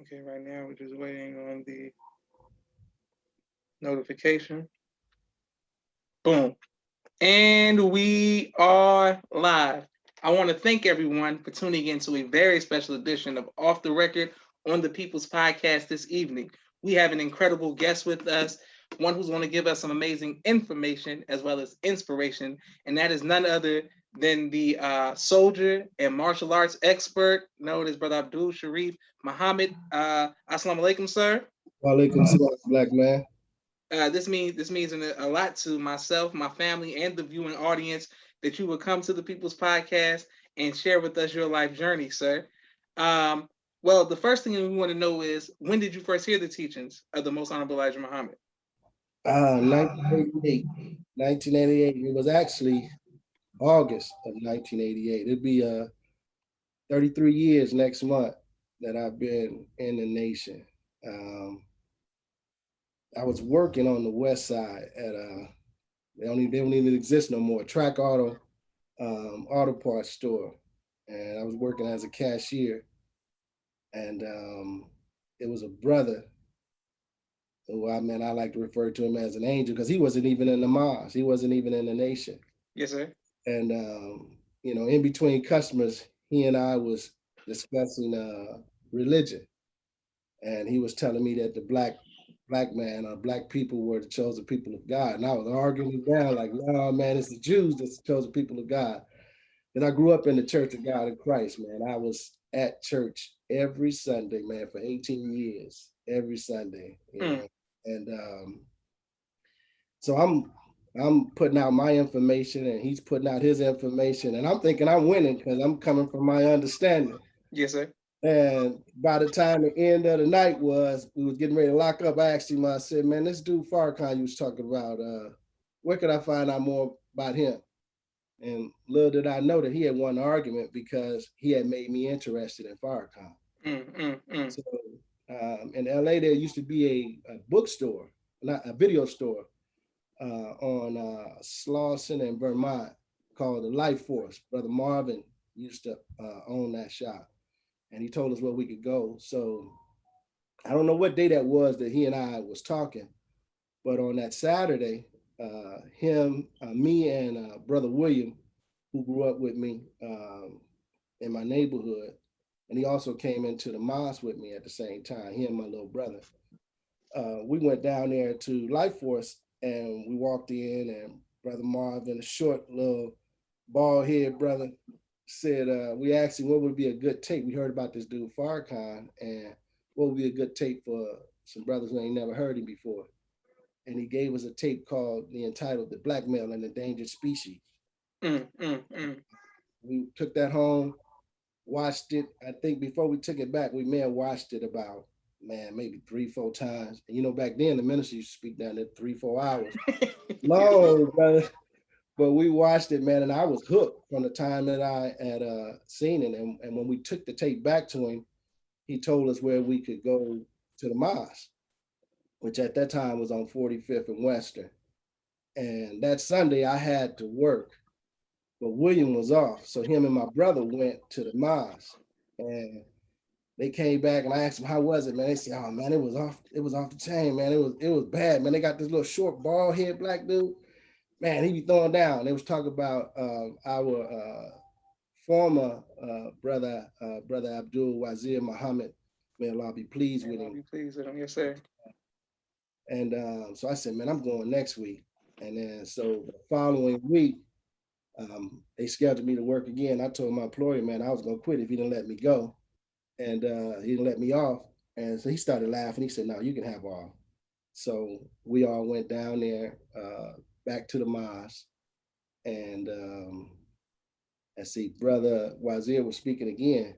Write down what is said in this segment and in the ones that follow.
Okay, right now we're just waiting on the notification. Boom. And we are live. I want to thank everyone for tuning in to a very special edition of Off the Record on the People's Podcast this evening. We have an incredible guest with us, one who's going to give us some amazing information as well as inspiration, and that is none other than the soldier and martial arts expert known as Brother Abdul Sharrieff Muhammad. Assalamu alaikum, sir. Walaikum salam, black man. This means a lot to myself, my family, and the viewing audience that you would come to the People's Podcast and share with us your life journey, sir. Um, well, the first thing we want to know is when did you first hear the teachings of the Most Honorable Elijah Muhammad? 1988. 1988. It was actually August of 1988. It'd be 33 years next month that I've been in the nation. Um, I was working on the west side at they don't even exist no more. Track auto parts store, and I was working as a cashier. And it was a brother who I like to refer to him as an angel because he wasn't even in the mosque. He wasn't even in the nation. Yes, sir. And in between customers, he and I was discussing religion, and he was telling me that the black man or black people were the chosen people of God, and I was arguing it down like, no, man, it's the Jews that's the chosen people of God. And I grew up in the Church of God in Christ, man. I was at church every Sunday, man, for 18 years, every Sunday, Mm. and so I'm putting out my information and he's putting out his information. And I'm thinking I'm winning because I'm coming from my understanding. Yes, sir. And by the time the end of the night was, we was getting ready to lock up. I asked him, I said, man, this dude Farrakhan you was talking about, where could I find out more about him? And little did I know that he had won the argument because he had made me interested in Farrakhan. Mm. So in LA, there used to be a bookstore, not a video store, on Slauson and Vermont called the Life Force. Brother Marvin used to own that shop, and he told us where we could go. So I don't know what day that was that he and I was talking, but on that Saturday, me, and Brother William, who grew up with me in my neighborhood, and he also came into the mosque with me at the same time. He and my little brother. We went down there to Life Force and we walked in, and Brother Marvin, a short little bald head brother, said, we asked him what would be a good tape. We heard about this dude Farrakhan, and what would be a good tape for some brothers who ain't never heard him before. And he gave us a tape called entitled The Blackmail and Endangered Species. Mm. We took that home, watched it. I think before we took it back, we may have watched it about, man, maybe 3, 4 times. And back then the minister used to speak down there 3, 4 hours. Long, brother. But we watched it, man, and I was hooked from the time that I had seen it. And when we took the tape back to him, he told us where we could go to the mosque, which at that time was on 45th and Western. And that Sunday I had to work, but William was off. So him and my brother went to the mosque. And they came back and I asked them, how was it, man? They said, oh man, it was off the chain, man. It was bad, man. They got this little short bald head black dude. Man, he be throwing down. They was talking about our former brother Abdul Wazir Muhammad. May Allah be pleased with And I'll him. be pleased with him. Yes, sir. And so I said, man, I'm going next week. And then so the following week, they scheduled me to work again. I told my employer, man, I was gonna quit if he didn't let me go. And he didn't let me off. And so he started laughing. He said, no, you can have off. So we all went down there, back to the mosque. And I see Brother Wazir was speaking again.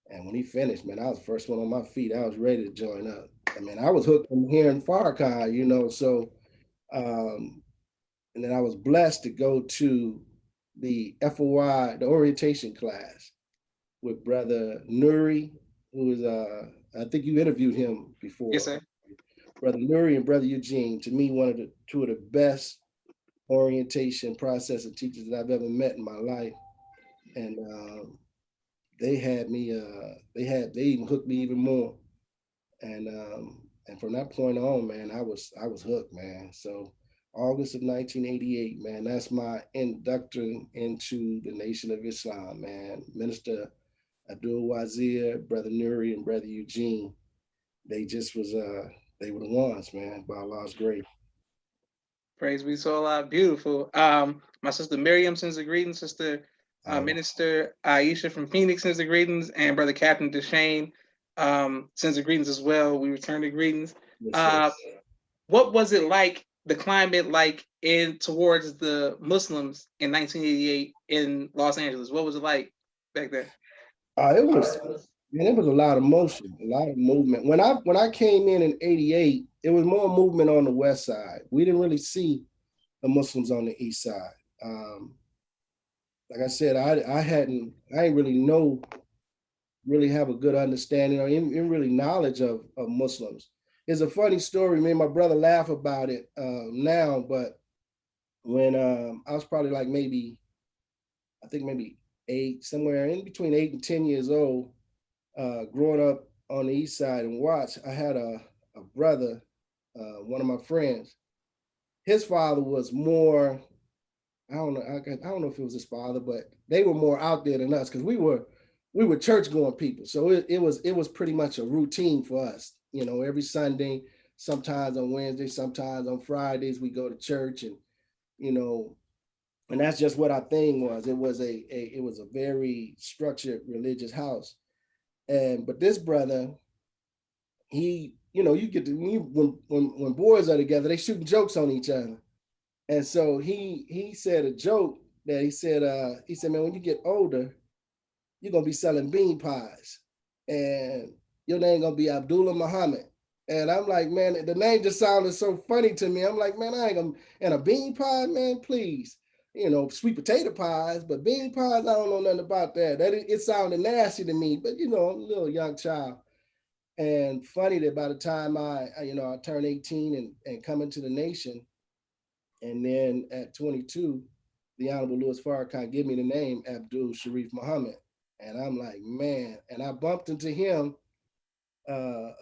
And when he finished, man, I was the first one on my feet. I was ready to join up. I mean, I was hooked from hearing Farrakhan. So, um, and then I was blessed to go to the FOI, the orientation class with Brother Nuri, who is, I think you interviewed him Yes, before. sir. Brother Nuri and Brother Eugene, to me, one of the two of the best orientation process and teachers that I've ever met in my life. And they had me, they even hooked me even more. And from that point on, man, I was hooked, man. So August of 1988, man, that's my induction into the Nation of Islam, man. Minister Abdul Wazir, Brother Nuri, and Brother Eugene, they just was they were the ones, man, by Allah's grace. Praise be to Allah. Beautiful. My sister Miriam sends a greeting. Sister Minister Aisha from Phoenix sends a greetings, and Brother Captain Deshane sends a greetings as well. We return the greetings. Yes, sir. What was it like? The climate like in towards the Muslims in 1988 in Los Angeles? What was it like back then? It was, man, it was a lot of motion, a lot of movement. When I came in '88, it was more movement on the west side. We didn't really see the Muslims on the east side. Um, like I said, I didn't really have a good understanding or even really knowledge of Muslims. It's a funny story. Me and my brother laugh about it now, but when I was probably like I think maybe eight, somewhere in between 8 and 10 years old, growing up on the east side in Watts, I had a brother, one of my friends. His father was more, I don't know, I don't know if it was his father, but they were more out there than us because we were church going people. So it was pretty much a routine for us. You know, every Sunday, sometimes on Wednesday, sometimes on Fridays, we go to church, and you know, and that's just what our thing was. It was a very structured religious house. And but this brother, he, you get to when boys are together, they shooting jokes on each other. And so he said a joke that he said, man, when you get older, you're gonna be selling bean pies, and your name gonna be Abdullah Muhammad. And I'm like, man, the name just sounded so funny to me. I'm like, man, I ain't gonna, and a bean pie, man, please. Sweet potato pies, but bean pies, I don't know nothing about that. It sounded nasty to me, but I'm a little young child. And funny that by the time I turned 18 and come into the nation, and then at 22, the Honorable Louis Farrakhan gave me the name Abdul Sharrieff Muhammad. And I'm like, man. And I bumped into him well,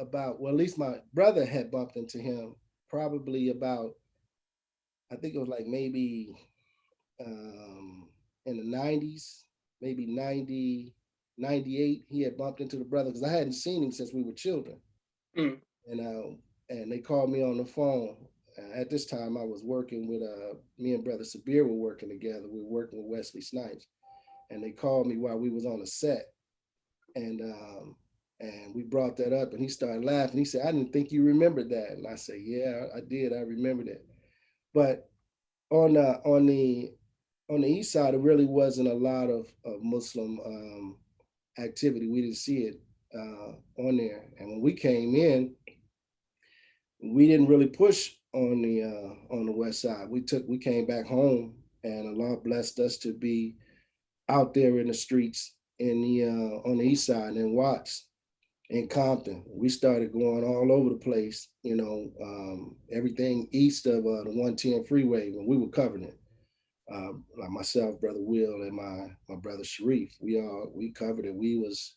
at least my brother had bumped into him probably about, I think it was like maybe in the 90s, maybe 90, 98. He had bumped into the brother because I hadn't seen him since we were children. Mm. And they called me on the phone. At this time, I was working with me and Brother Sabir were working together. We were working with Wesley Snipes, and they called me while we was on the set, and we brought that up, and he started laughing. He said, "I didn't think you remembered that," and I said, "Yeah, I did. I remembered it." But on the on the on the east side, it really wasn't a lot of Muslim activity. We didn't see it on there, and when we came in, we didn't really push on the west side. We came back home, and Allah blessed us to be out there in the streets in the on the east side in Watts, in Compton. We started going all over the place. Everything east of the 110 freeway when we were covering it. Like myself, Brother Will, and my brother Sharrieff, we covered it. We was,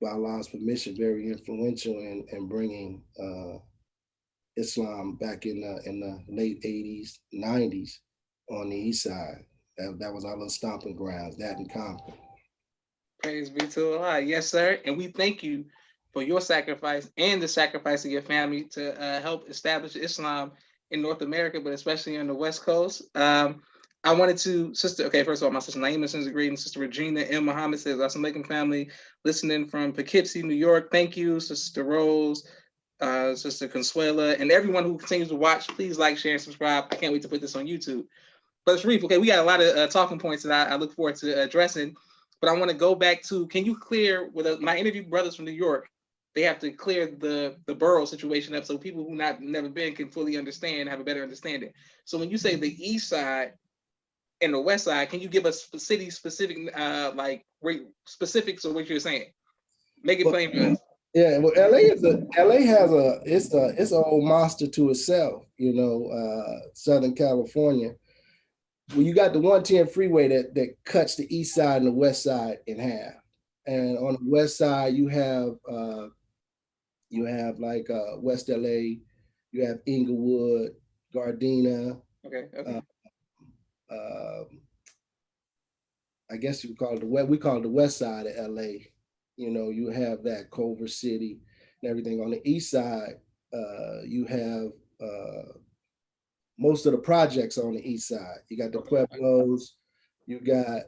by Allah's permission, very influential in bringing Islam back in the late '80s, '90s on the east side. That was our little stomping grounds. That and Compton. Praise be to Allah. Yes, sir. And we thank you for your sacrifice and the sacrifice of your family to help establish Islam in North America, but especially on the West Coast. I wanted to, sister, okay, first of all, my sister Naima sends a greeting. Sister Regina M. Muhammad says, Assalamu alaikum family, listening from Poughkeepsie, New York. Thank you, Sister Rose, Sister Consuela, and everyone who continues to watch. Please like, share, and subscribe. I can't wait to put this on YouTube. But Sharrieff, okay, we got a lot of talking points that I look forward to addressing. But I want to go back to, can you clear, with my interview brothers from New York, they have to clear the borough situation up so people who never been can fully understand, have a better understanding. So when you say the east side and the west side, can you give us city specific specifics of what you're saying? Make it plain for us. Yeah, well, LA has it's a whole monster to itself. Southern California. Well, you got the 110 freeway that cuts the east side and the west side in half. And on the west side, you have You have like West LA, you have Inglewood, Gardena, Okay. uh, Okay. uh, I guess you call it the west, we call it the west side of LA. You know, you have that Culver City and everything. On the east side, you have most of the projects on the east side. You got the Okay. Pueblos, you got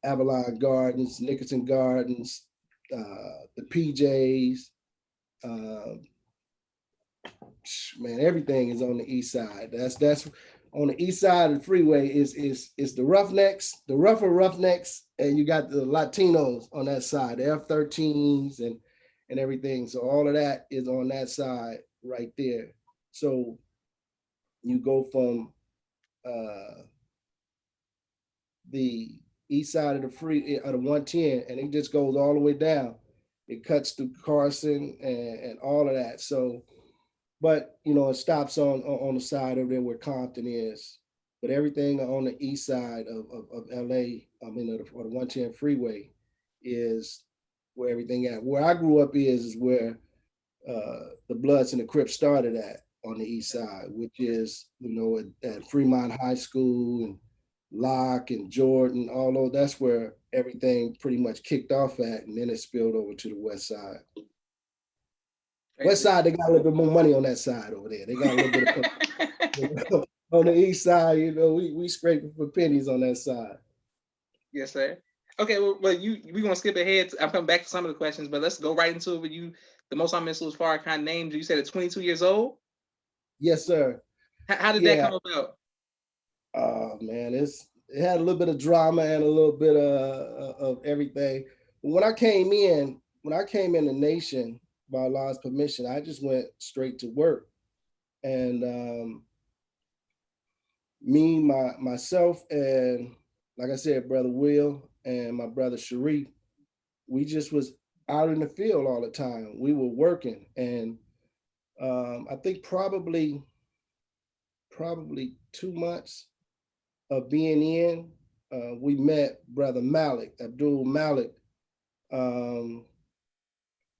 Avalon Gardens, Nickerson Gardens, the PJs. Uh, Man, everything is on the east side. That's on the east side of the freeway is the Roughnecks, the Roughnecks, and you got the Latinos on that side, the F-13s and everything. So all of that is on that side right there. So you go from uh, the east side of the free of the 110, and it just goes all the way down. It cuts through Carson and all of that. So but you know it stops on the side of there where Compton is. But everything on the east side of LA, I mean of the 110 freeway, is where everything at. Where I grew up is where the Bloods and the Crips started at on the east side, which is you know at Fremont High School and Locke and Jordan, although that's where everything pretty much kicked off at, and then it spilled over to the west side. West Crazy. side, they got a little bit more money on that side over there. They got a little bit of on the east side, you know, we scraping for pennies on that side. Yes, sir. Okay, well, you we gonna skip ahead. I'm coming back to some of the questions, but let's go right into it with you. The most I missed was Farrakhan named you. You said at 22 years old. Yes, sir. How did that Yeah. come about? Oh man, it had a little bit of drama and a little bit of everything. When I came in the nation by Allah's permission, I just went straight to work. And myself, and like I said, brother Will and my brother Sharrieff, we just was out in the field all the time. We were working, and I think probably 2 months of being in, we met brother Malik, Abdul Malik, um,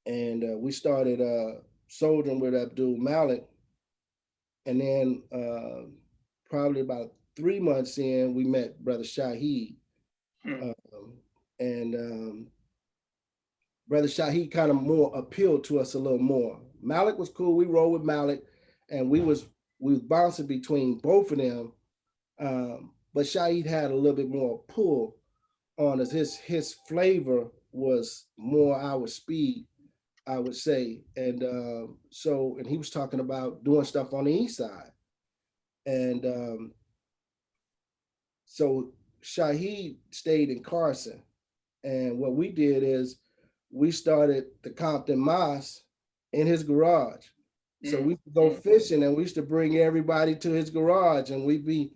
and we started soldiering with Abdul Malik, and then probably about 3 months in, we met brother Shaheed, Hmm. um, and brother Shaheed kind of more appealed to us a little more. Malik was cool. We rolled with Malik, and we was bouncing between both of them. But Shaheed had a little bit more pull on us. His flavor was more our speed, I would say. And and he was talking about doing stuff on the east side. And so Shaheed stayed in Carson. And what we did is we started the Compton Moss in his garage. So we Hmm. would go fishing and we used to bring everybody to his garage and we'd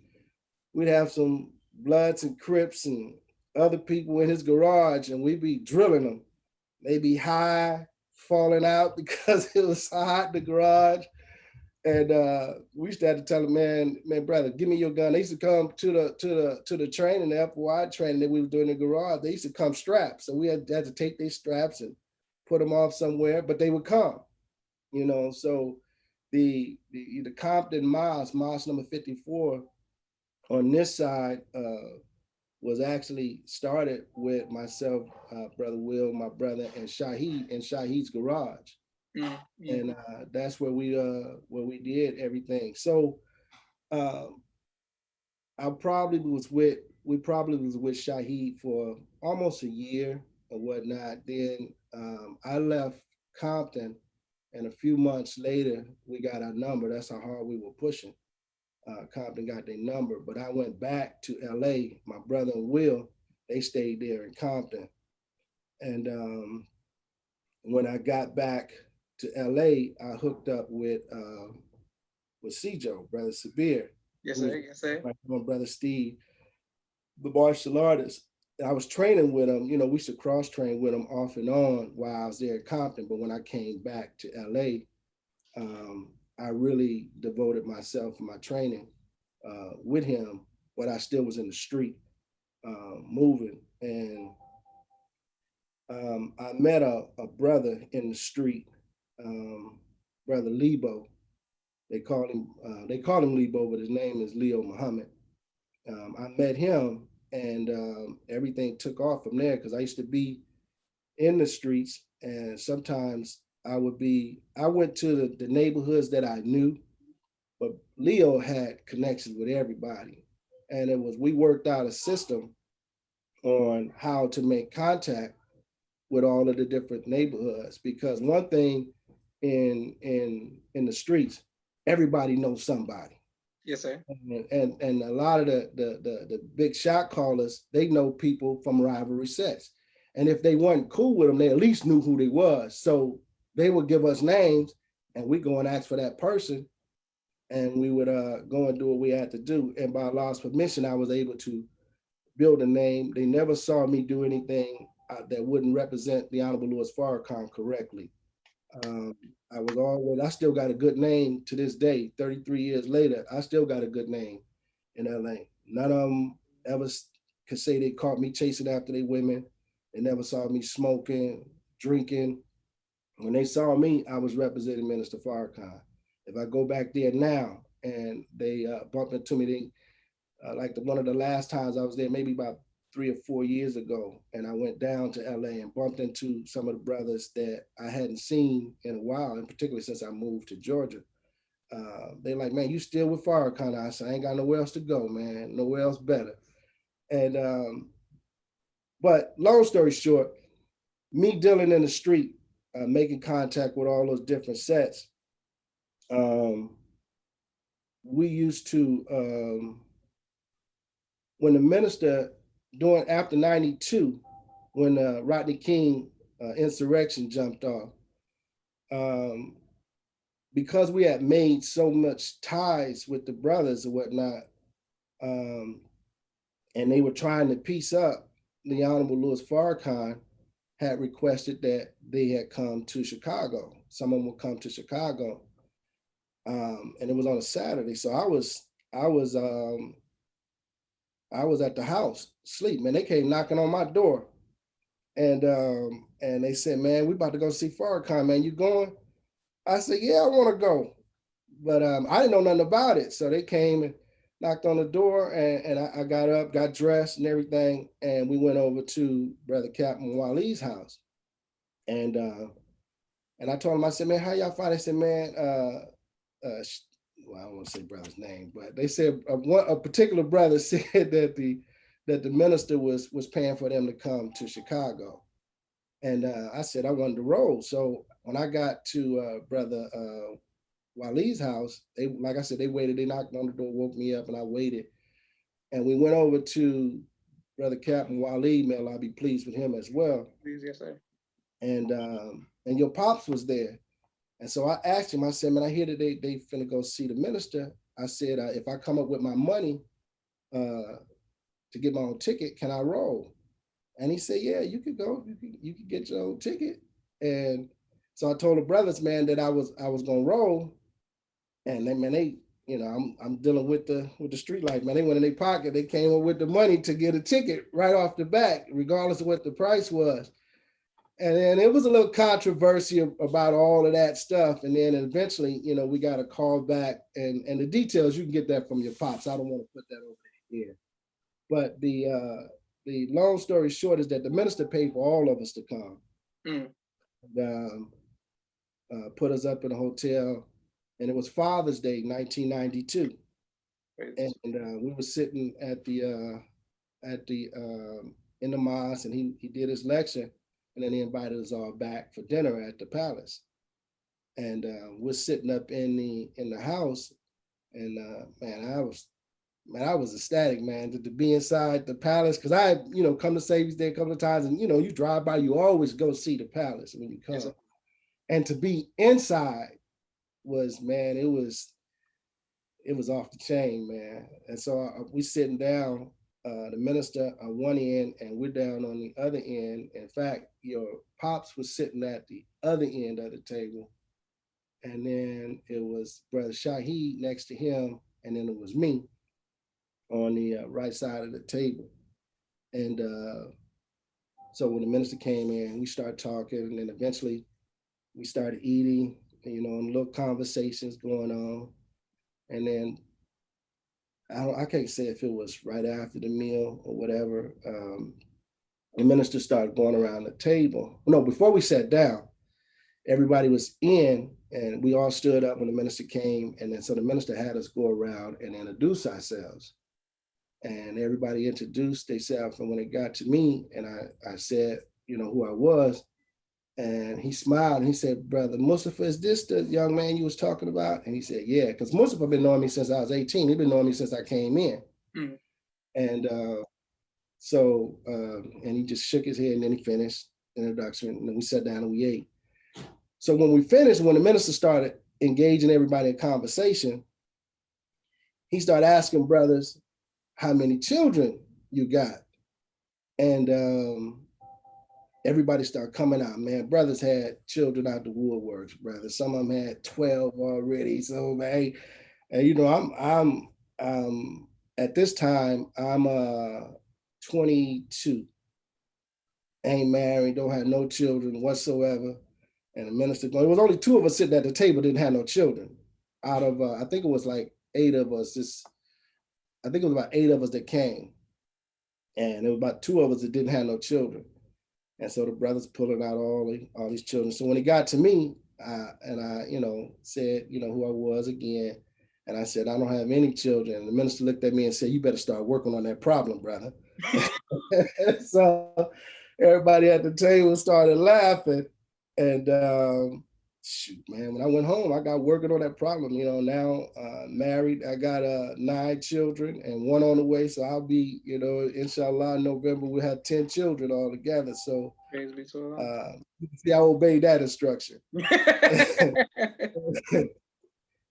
have some Bloods and Crips and other people in his garage and we'd be drilling them. They'd be high, falling out because it was so hot in the garage. And we used to have to tell them, man, brother, give me your gun. They used to come to the training, the FY training that we were doing in the garage. They used to come strapped, so we had to take their straps and put them off somewhere. But they would come, you know. So the Compton Moss number 54 on this side was actually started with myself, brother Will, my brother, and Shaheed in Shaheed's garage, Hmm. and that's where we did everything. So um, I probably was with we probably was with Shaheed for almost a year or whatnot. Then I left Compton, and a few months later we got our number. That's how hard we were pushing. Compton got their number, but I went back to LA. My brother and Will, they stayed there in Compton, and when I got back to LA, I hooked up with Cjo, brother Sabir, Yes, who's sir. Yes, sir. my brother Steve, the martial artist. And I was training with him. You know, we used to cross train with him off and on while I was there in Compton. But when I came back to LA, I really devoted myself to my training with him, but I still was in the street moving. And I met a brother in the street um, brother Lebo. They call him Lebo, but his name is Leo Muhammad. I met him, and everything took off from there because I used to be in the streets, and sometimes I went to the neighborhoods that I knew, but Leo had connections with everybody. And we worked out a system on how to make contact with all of the different neighborhoods. Because one thing in the streets, everybody knows somebody. Yes, sir. And a lot of the big shot callers, they know people from rivalry sets. And if they weren't cool with them, they at least knew who they was. So they would give us names, and we go and ask for that person, and we would go and do what we had to do. And by Allah's permission, I was able to build a name. They never saw me do anything that wouldn't represent the Honorable Louis Farrakhan correctly. Um, I still got a good name to this day. 33 years later, I still got a good name in LA. None of them ever could say they caught me chasing after they women. They never saw me smoking, drinking. When they saw me, I was representing Minister Farrakhan. If I go back there now and they bump into me, like one of the last times I was there, maybe about 3 or 4 years ago, and I went down to LA and bumped into some of the brothers that I hadn't seen in a while, and particularly since I moved to Georgia. They're like, man, you still with Farrakhan? I said, I ain't got nowhere else to go, man. Nowhere else better. And but long story short, me dealing in the street, making contact with all those different sets. Um, we used to when the minister during after '92, when Rodney King insurrection jumped off, um, because we had made so much ties with the brothers and whatnot, um, and they were trying to piece up, the Honorable Louis Farrakhan had requested that they had come to Chicago. Someone would come to Chicago, and it was on a Saturday. So I was at the house sleep. Man, they came knocking on my door, and they said, "Man, we about to go see Farrakhan. Man, you going?" I said, "Yeah, I want to go," but I didn't know nothing about it. So they came and knocked on the door, and I got up, got dressed, and everything, and we went over to Brother Captain Waleed's house, and uh, and I told him, I said, "Man, how y'all find?" They said, "Man, uh, well, I don't want to say brother's name, but they said a particular brother said that the minister was paying for them to come to Chicago." And I said I wanted to roll. So when I got to Brother Waleed's house, they, like I said, they waited. They knocked on the door, woke me up, and I waited. And we went over to Brother Captain Waleed. May Allah be pleased with him as well. Please, yes, sir. And your pops was there. And so I asked him. I said, "Man, I hear that they finna go see the minister." I said, "If I come up with my money uh, to get my own ticket, can I roll?" And he said, "Yeah, you could go. You could get your own ticket." And so I told the brothers, man, that I was gonna roll. And they, man, I'm dealing with the street life, man. They went in their pocket. They came up with the money to get a ticket right off the bat, regardless of what the price was. And then it was a little controversy about all of that stuff. And then eventually, we got a call back, and the details you can get that from your pops. I don't want to put that over here. But the long story short is that the minister paid for all of us to come. Mm. And, put us up in a hotel, and it was Father's Day, 1992, Praise. and we were sitting at the in the mosque, and he did his lecture, and then he invited us all back for dinner at the palace, and we're sitting up in the house, and man, I was ecstatic, man, to be inside the palace, because I had, come to Savior's Day a couple of times, and you drive by, you always go see the palace when you Yes, come, sir. and to be inside was, man, it was off the chain, man. And so we sitting down, the minister on one end, and we're down on the other end. In fact, your pops was sitting at the other end of the table, and then it was Brother Shaheed next to him, and then it was me on the right side of the table. And so when the minister came in, we started talking, and then eventually We started eating, and little conversations going on. And then I can't say if it was right after the meal or whatever. The minister started going around the table. No, before we sat down, everybody was in, and we all stood up when the minister came. And then so the minister had us go around and introduce ourselves. And everybody introduced themselves. And when it got to me, and I said, who I was, and he smiled and he said, "Brother Mustafa, is this the young man you was talking about?" And he said, "Yeah," because Mustafa been knowing me since I was 18. He'd been knowing me since I came in. Mm. And and he just shook his head, and then he finished the introduction, and then we sat down and we ate. So when we finished, when the minister started engaging everybody in conversation, he started asking brothers, "How many children you got?" And everybody started coming out. Man, brothers had children out the woodworks, brother. Some of them had 12 already. So man, and I'm at this time I'm 22, ain't married, don't have no children whatsoever. And the minister, it was only two of us sitting at the table, didn't have no children. Out of I think it was like eight of us. I think it was about eight of us that came, and there was about two of us that didn't have no children. And so the brothers pulling out all these children. So when it got to me, and I, said, who I was again, and I said, "I don't have any children." And the minister looked at me and said, "You better start working on that problem, brother." So everybody at the table started laughing, and shoot, man, when I went home, I got working on that problem. Now married, I got 9 children and one on the way. So I'll be, inshallah, in November we'll have 10 children all together. So Praise be to Allah. see, I obeyed that instruction.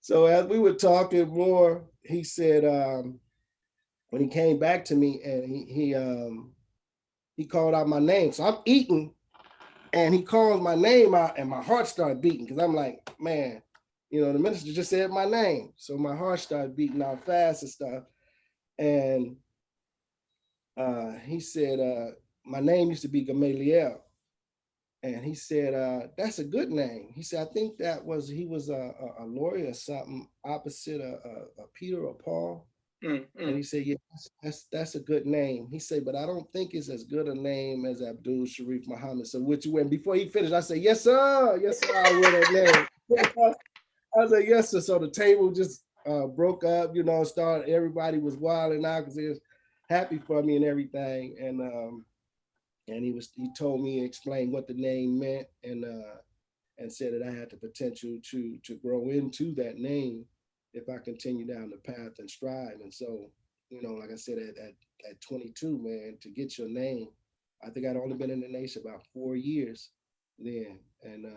So as we were talking more, he said when he came back to me, and he called out my name. So I'm eating, and he calls my name out, and my heart started beating because I'm like, man, the minister just said my name. So my heart started beating out fast and stuff. And he said, my name used to be Gamaliel. And he said, "That's a good name." He said, "I think he was a lawyer or something opposite of Peter or Paul." And he said, "Yeah, that's a good name." He said, "But I don't think it's as good a name as Abdul Sharrieff Muhammad." So which you went before he finished, I said, "Yes, sir. Yes, sir. I wear that name." I said, "Yes, sir." So the table just broke up, started, everybody was wilding out because they was happy for me and everything. And he told me, explained what the name meant, and said that I had the potential to grow into that name if I continue down the path and strive. And so, like I said, at 22, man, to get your name, I think I'd only been in the nation about 4 years then, and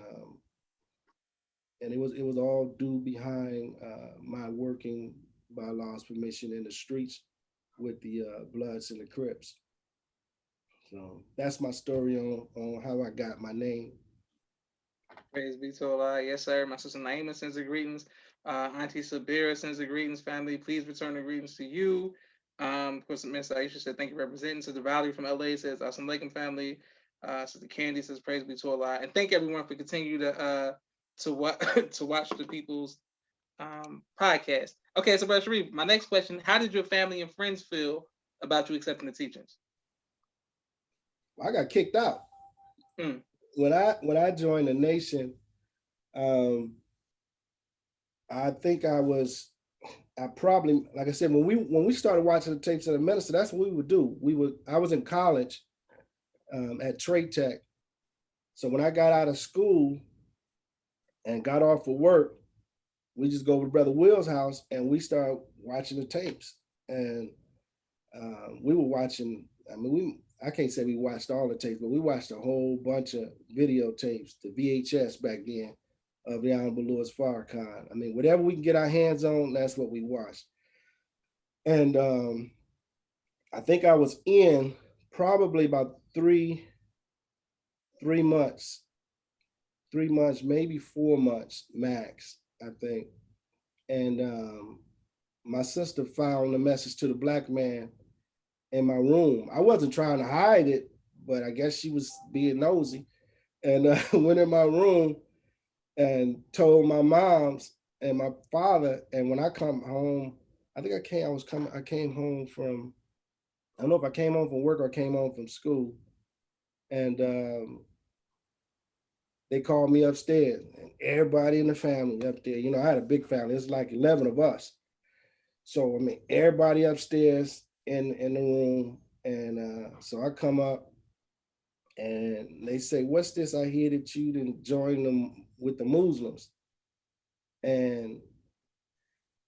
it was all due behind my working by Allah's permission in the streets with the Bloods and the Crips. So that's my story on how I got my name. Praise be to Allah. Yes, sir. My sister Naima sends her greetings. Auntie Sabira sends her greetings, family. Please return the greetings to you. Of course, Miss Aisha said, "Thank you for representing." Sister Valerie from LA says, "Assalamu alaikum, family." Sister Candy says, "Praise be to Allah." And thank everyone for continuing to watch the people's podcast. Okay, so Brother Sharrieff, my next question: how did your family and friends feel about you accepting the teachings? I got kicked out. Mm. When I joined the nation, um, I think I probably, like I said, when we started watching the tapes of the minister, that's what we would do. I was in college at Trade Tech. So when I got out of school and got off of work, we just go over to Brother Will's house and we start watching the tapes. And we were watching, I can't say we watched all the tapes, but we watched a whole bunch of videotapes, the VHS back then, of the Honorable Louis Farrakhan. I mean, whatever we can get our hands on, that's what we watched. And I think I was in probably about 3 months, 3 months, maybe 4 months max, I think. And my sister found a message to the black man in my room. I wasn't trying to hide it, but I guess she was being nosy, and went in my room and told my moms and my father. And when I come home, I think I came home from, I don't know if I came home from work or came home from school. And they called me upstairs and everybody in the family up there. You know, I had a big family. It's like 11 of us. So, I mean, everybody upstairs in the room. And so I come up and they say, "What's this? I hear that you didn't join them with the Muslims." And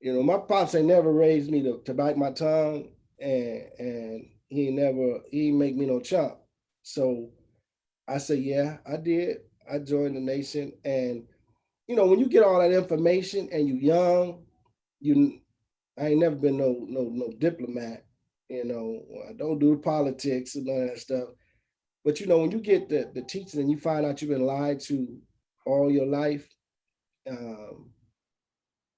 my pops ain't never raised me to bite my tongue, and he ain't make me no chump. So I say, yeah, I did. I joined the nation, and when you get all that information and you young, you I ain't never been no diplomat. I don't do politics and none of that stuff. But when you get the teaching and you find out you've been lied to all your life, um,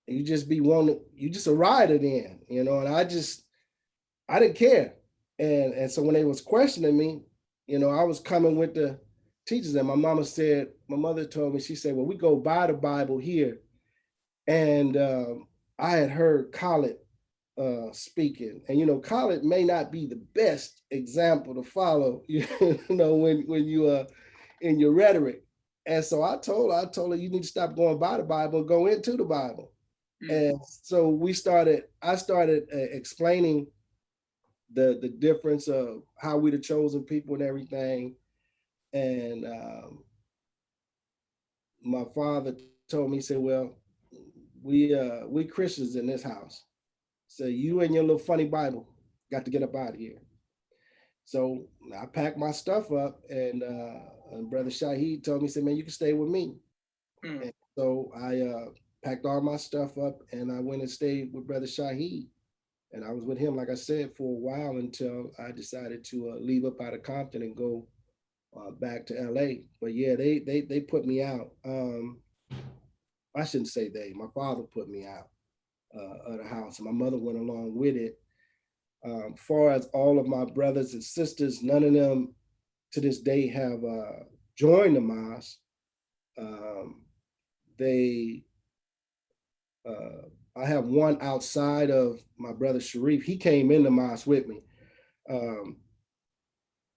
you just be wanting, you just a rider then, and I didn't care. And so when they was questioning me, I was coming with the teachers, and my mother told me, she said, "Well, we go by the Bible here." And I had heard Khaled speaking, and Khaled may not be the best example to follow, when you in your rhetoric. And so I told her, you need to stop going by the Bible and go into the Bible. And so I started explaining the difference of how we the chosen people and everything. And my father told me, he said, "Well, we Christians in this house. So you and your little funny Bible got to get up out of here." So I packed my stuff up, and Brother Shaheed told me, he said, "Man, you can stay with me." And so I packed all my stuff up, and I went and stayed with Brother Shaheed. And I was with him, like I said, for a while until I decided to leave up out of Compton and go back to LA. But yeah, they put me out. I shouldn't say they. My father put me out of the house, and my mother went along with it. Far as all of my brothers and sisters, none of them to this day have joined the mosque. Um, they, I have one outside of my brother Sharrieff. He came in the mosque with me. Um,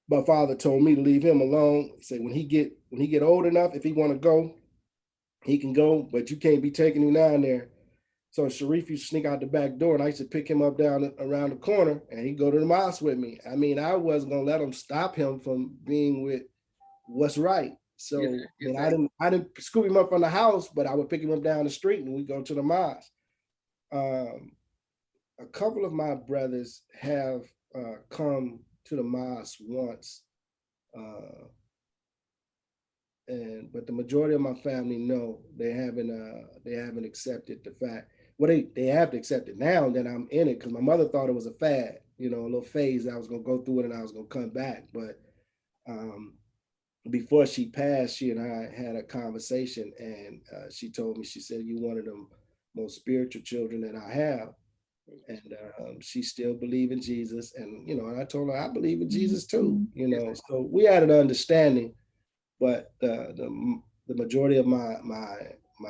my father told me to leave him alone. He said when he get old enough, if he want to go, he can go, but you can't be taking him down there. So Sharrieff used to sneak out the back door, and I used to pick him up down around the corner, and he'd go to the mosque with me. I mean, I wasn't gonna let him stop him from being with what's right. Yeah, So I mean, exactly. I didn't scoop him up from the house, but I would pick him up down the street, and we go to the mosque. Um, a couple of my brothers have come to the mosque once, uh, and but the majority of my family, no, they haven't accepted the fact. Well, they have to accept it now that I'm in it, because my mother thought it was a fad, a little phase. I was gonna go through it and I was gonna come back. But um, before she passed, she and I had a conversation, and she told me, she said, "You one of the most spiritual children that I have." And she still believe in Jesus, and I told her I believe in Jesus too. Exactly. So we had an understanding. But the majority of my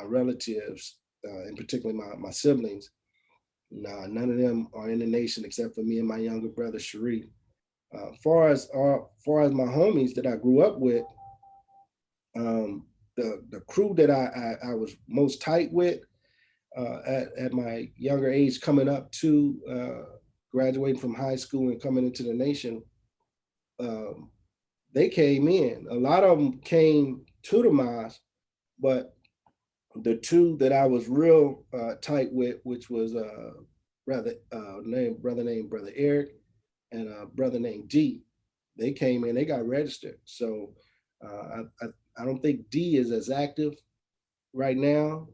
relatives, in particular my siblings, nah, none of them are in the nation except for me and my younger brother Sharif. Far as my homies that I grew up with, the crew that I was most tight with at my younger age, coming up to graduating from high school and coming into the nation, um, they came in. A lot of them came to the mosque, but the two that I was real tight with, which was brother named Brother Eric and a brother named D, they came in. They got registered. So I don't think D is as active right now,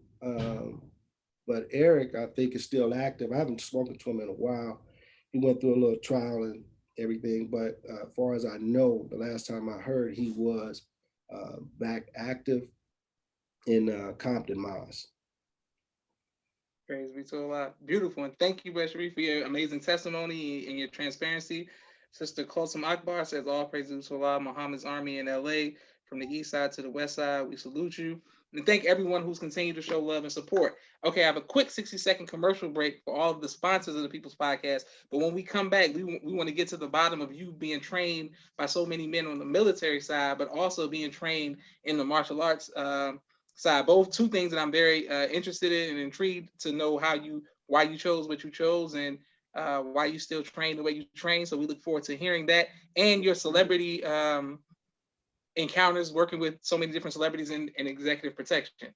but Eric I think is still active. I haven't spoken to him in a while. He went through a little trial and everything, but as far as I know, the last time I heard, he was back active in Compton, Mars. Praise be to Allah. Beautiful. And thank you, Brother Sharif, for your amazing testimony and your transparency. Sister Kulsum Akbar says, "All praise to Allah, Muhammad's army in LA, from the east side to the west side. We salute you." and thank everyone who's continued to show love and support. Okay, I have a quick 60-second commercial break for all of the sponsors of the People's Podcast. But when we come back, we want to get to the bottom of you being trained by so many men on the military side, but also being trained in the martial arts side. Both two things that I'm very interested in and intrigued to know why you chose what you chose, and why you still train the way you train. So we look forward to hearing that and your celebrity encounters working with so many different celebrities in executive protection.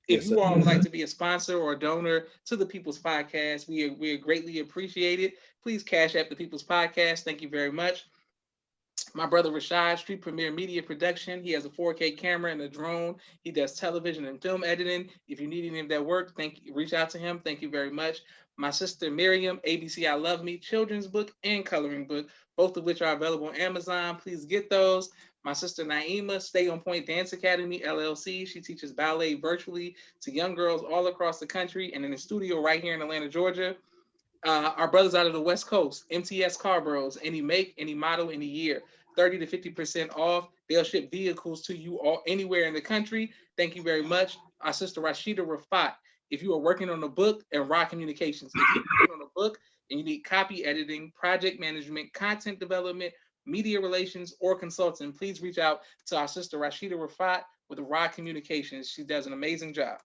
If Yes, you sir. all would like to be a sponsor or a donor to the People's Podcast, we greatly appreciate it. Please cash app the People's Podcast. Thank you very much. My brother Rashad, Street Premier Media Production. He has a 4K camera and a drone. He does television and film editing. If you need any of that work, reach out to him. Thank you very much. My sister Miriam, ABC I Love Me, children's book and coloring book, both of which are available on Amazon. Please get those. My sister Naima, Stay on Point Dance Academy, LLC. She teaches ballet virtually to young girls all across the country and in the studio right here in Atlanta, Georgia. Our brothers out of the West Coast, MTS Car Bros, any make, any model, any year, 30 to 50% off. They'll ship vehicles to you all anywhere in the country. Thank you very much. Our sister Rashida Rafat, if you are working on a book, and Raw Communications, if you're working on a book and you need copy editing, project management, content development, media relations, or consulting, please reach out to our sister Rashida Rafat with Raw Communications. She does an amazing job.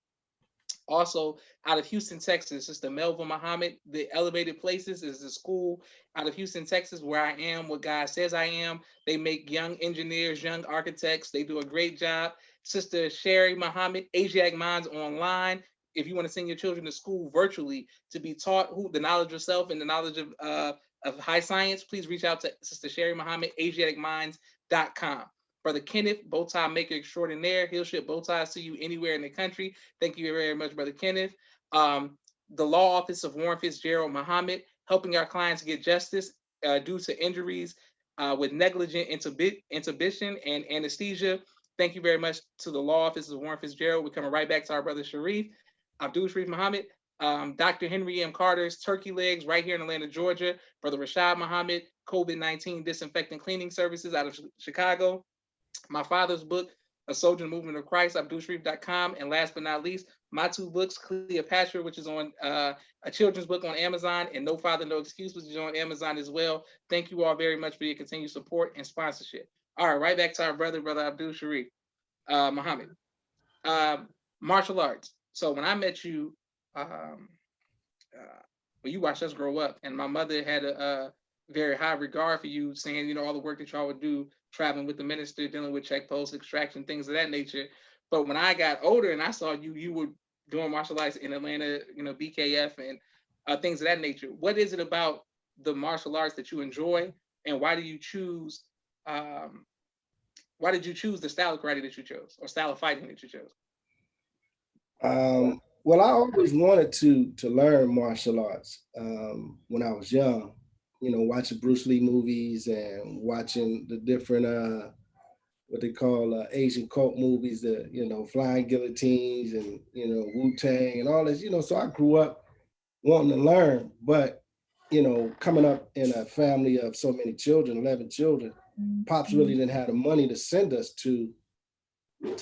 Also, out of Houston, Texas, Sister Melville Muhammad. The Elevated Places is the school out of Houston, Texas, where I am what God says I am. They make young engineers, young architects. They do a great job. Sister Sharrieff Muhammad, Asiatic Minds Online. If you want to send your children to school virtually to be taught the knowledge of self and the knowledge of high science, please reach out to Sister Sharrieff Muhammad, AsiaticMinds.com. Brother Kenneth, bow tie maker extraordinaire. He'll ship bow ties to you anywhere in the country. Thank you very much, Brother Kenneth. The Law Office of Warren Fitzgerald Muhammad, helping our clients get justice due to injuries with negligent intubation and anesthesia. Thank you very much to the Law Office of Warren Fitzgerald. We're coming right back to our brother Sharrieff, Abdul Sharrieff Muhammad. Dr. Henry M. Carter's Turkey Legs right here in Atlanta, Georgia. Brother Rashad Muhammad, COVID-19 disinfecting cleaning services out of Chicago. My father's book, A Soldier in the Movement of Christ, AbdulSharrieff.com. And last but not least, my two books, Cleopatra, which is on a children's book on Amazon, and No Father, No Excuse, which is on Amazon as well. Thank you all very much for your continued support and sponsorship. All right, right back to our brother Abdul Sharrieff Muhammad. Martial arts. So when I met you, when you watched us grow up, and my mother had a very high regard for you, saying, all the work that y'all would do, traveling with the minister, dealing with check posts, extraction, things of that nature. But when I got older and I saw you were doing martial arts in Atlanta, BKF and things of that nature. What is it about the martial arts that you enjoy, and why did you choose the style of karate that you chose, or style of fighting that you chose? Well, I always wanted to learn martial arts when I was young. Watching Bruce Lee movies and watching the different what they call Asian cult movies, the Flying Guillotines and Wu-Tang and all this. So I grew up wanting to learn, but coming up in a family of so many children, 11 children, Pops really didn't have the money to send us to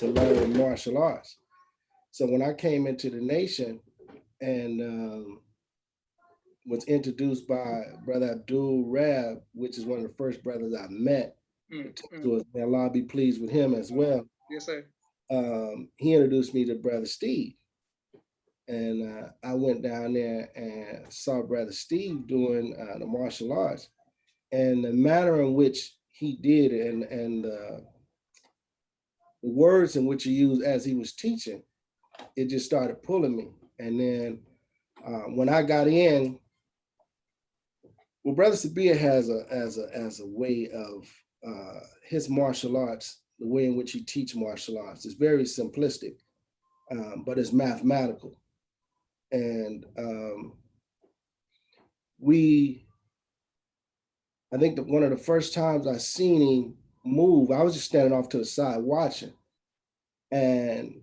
learn martial arts. So when I came into the nation and was introduced by Brother Abdul Rab, which is one of the first brothers I met. So may Allah be pleased with him as well. Yes, sir. He introduced me to Brother Steve. And I went down there and saw Brother Steve doing the martial arts. And the manner in which he did it and the words in which he used as he was teaching, it just started pulling me. And then when I got in, well, Brother Sabia has a way of his martial arts, the way in which he teaches martial arts is very simplistic, but it's mathematical. And I think that one of the first times I seen him move, I was just standing off to the side watching. And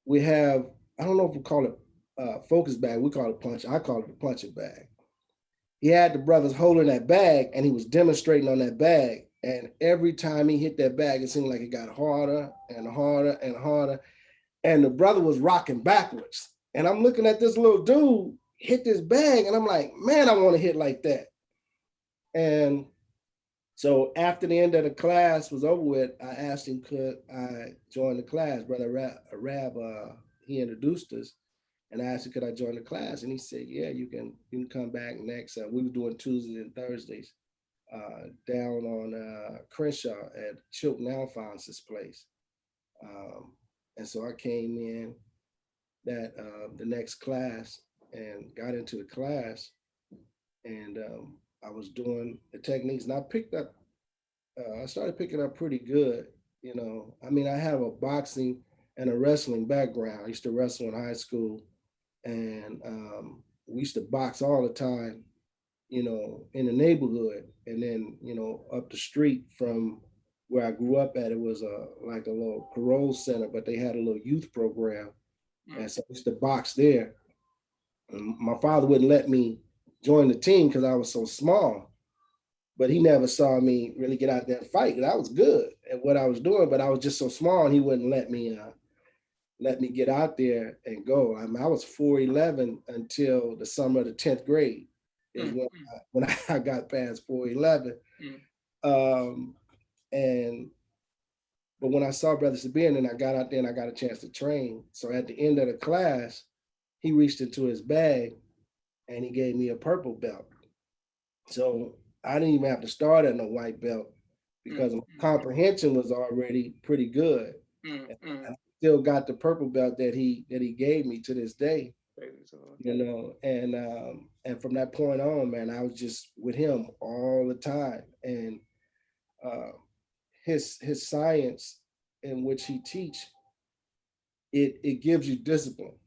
we have, I don't know if we call it focus bag, we call it punch, I call it the punching bag. He had the brothers holding that bag and he was demonstrating on that bag. And every time he hit that bag, it seemed like it got harder and harder and harder. and the brother was rocking backwards. And I'm looking at this little dude hit this bag, and I'm like, man, I want to hit like that. And so after the end of the class was over with, I asked him, could I join the class? Brother Rab, he introduced us, and I asked him, could I join the class? And he said, yeah, you can come back next. We were doing Tuesdays and Thursdays down on Crenshaw at Chilton Alphonse's place. And so I came in that the next class and got into the class, and I was doing the techniques, and I started picking up pretty good. I mean, I have a boxing and a wrestling background. I used to wrestle in high school, and we used to box all the time, in the neighborhood. And then, up the street from where I grew up at, it was like a little parole center, but they had a little youth program. And so I used to box there. And my father wouldn't let me join the team because I was so small, but he never saw me really get out there and fight. And I was good at what I was doing, but I was just so small, and he wouldn't let me get out there and go. I mean, I was 4'11" until the summer of the 10th grade is when I got past 4'11". And but when I saw Brother Sabir, and then I got out there and I got a chance to train. So at the end of the class, he reached into his bag and he gave me a purple belt. So I didn't even have to start at no white belt because my comprehension was already pretty good. And I still got the purple belt that he gave me to this day. And from that point on, man, I was just with him all the time. And his science in which he teach, it gives you discipline.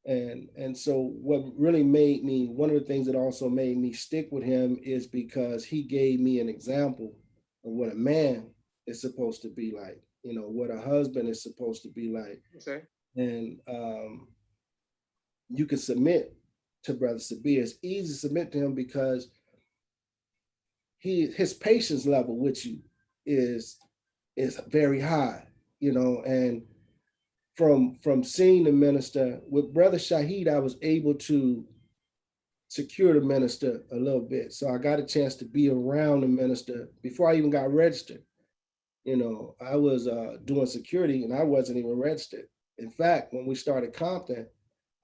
And so what really made me, one of the things that also made me stick with him is because he gave me an example of what a man is supposed to be like, what a husband is supposed to be like. Okay. And you can submit to Brother Sabir. It's easy to submit to him because his patience level with you is very high, and from seeing the minister with Brother Shahid, I was able to secure the minister a little bit. So I got a chance to be around the minister before I even got registered. I was doing security and I wasn't even registered. In fact, when we started Compton,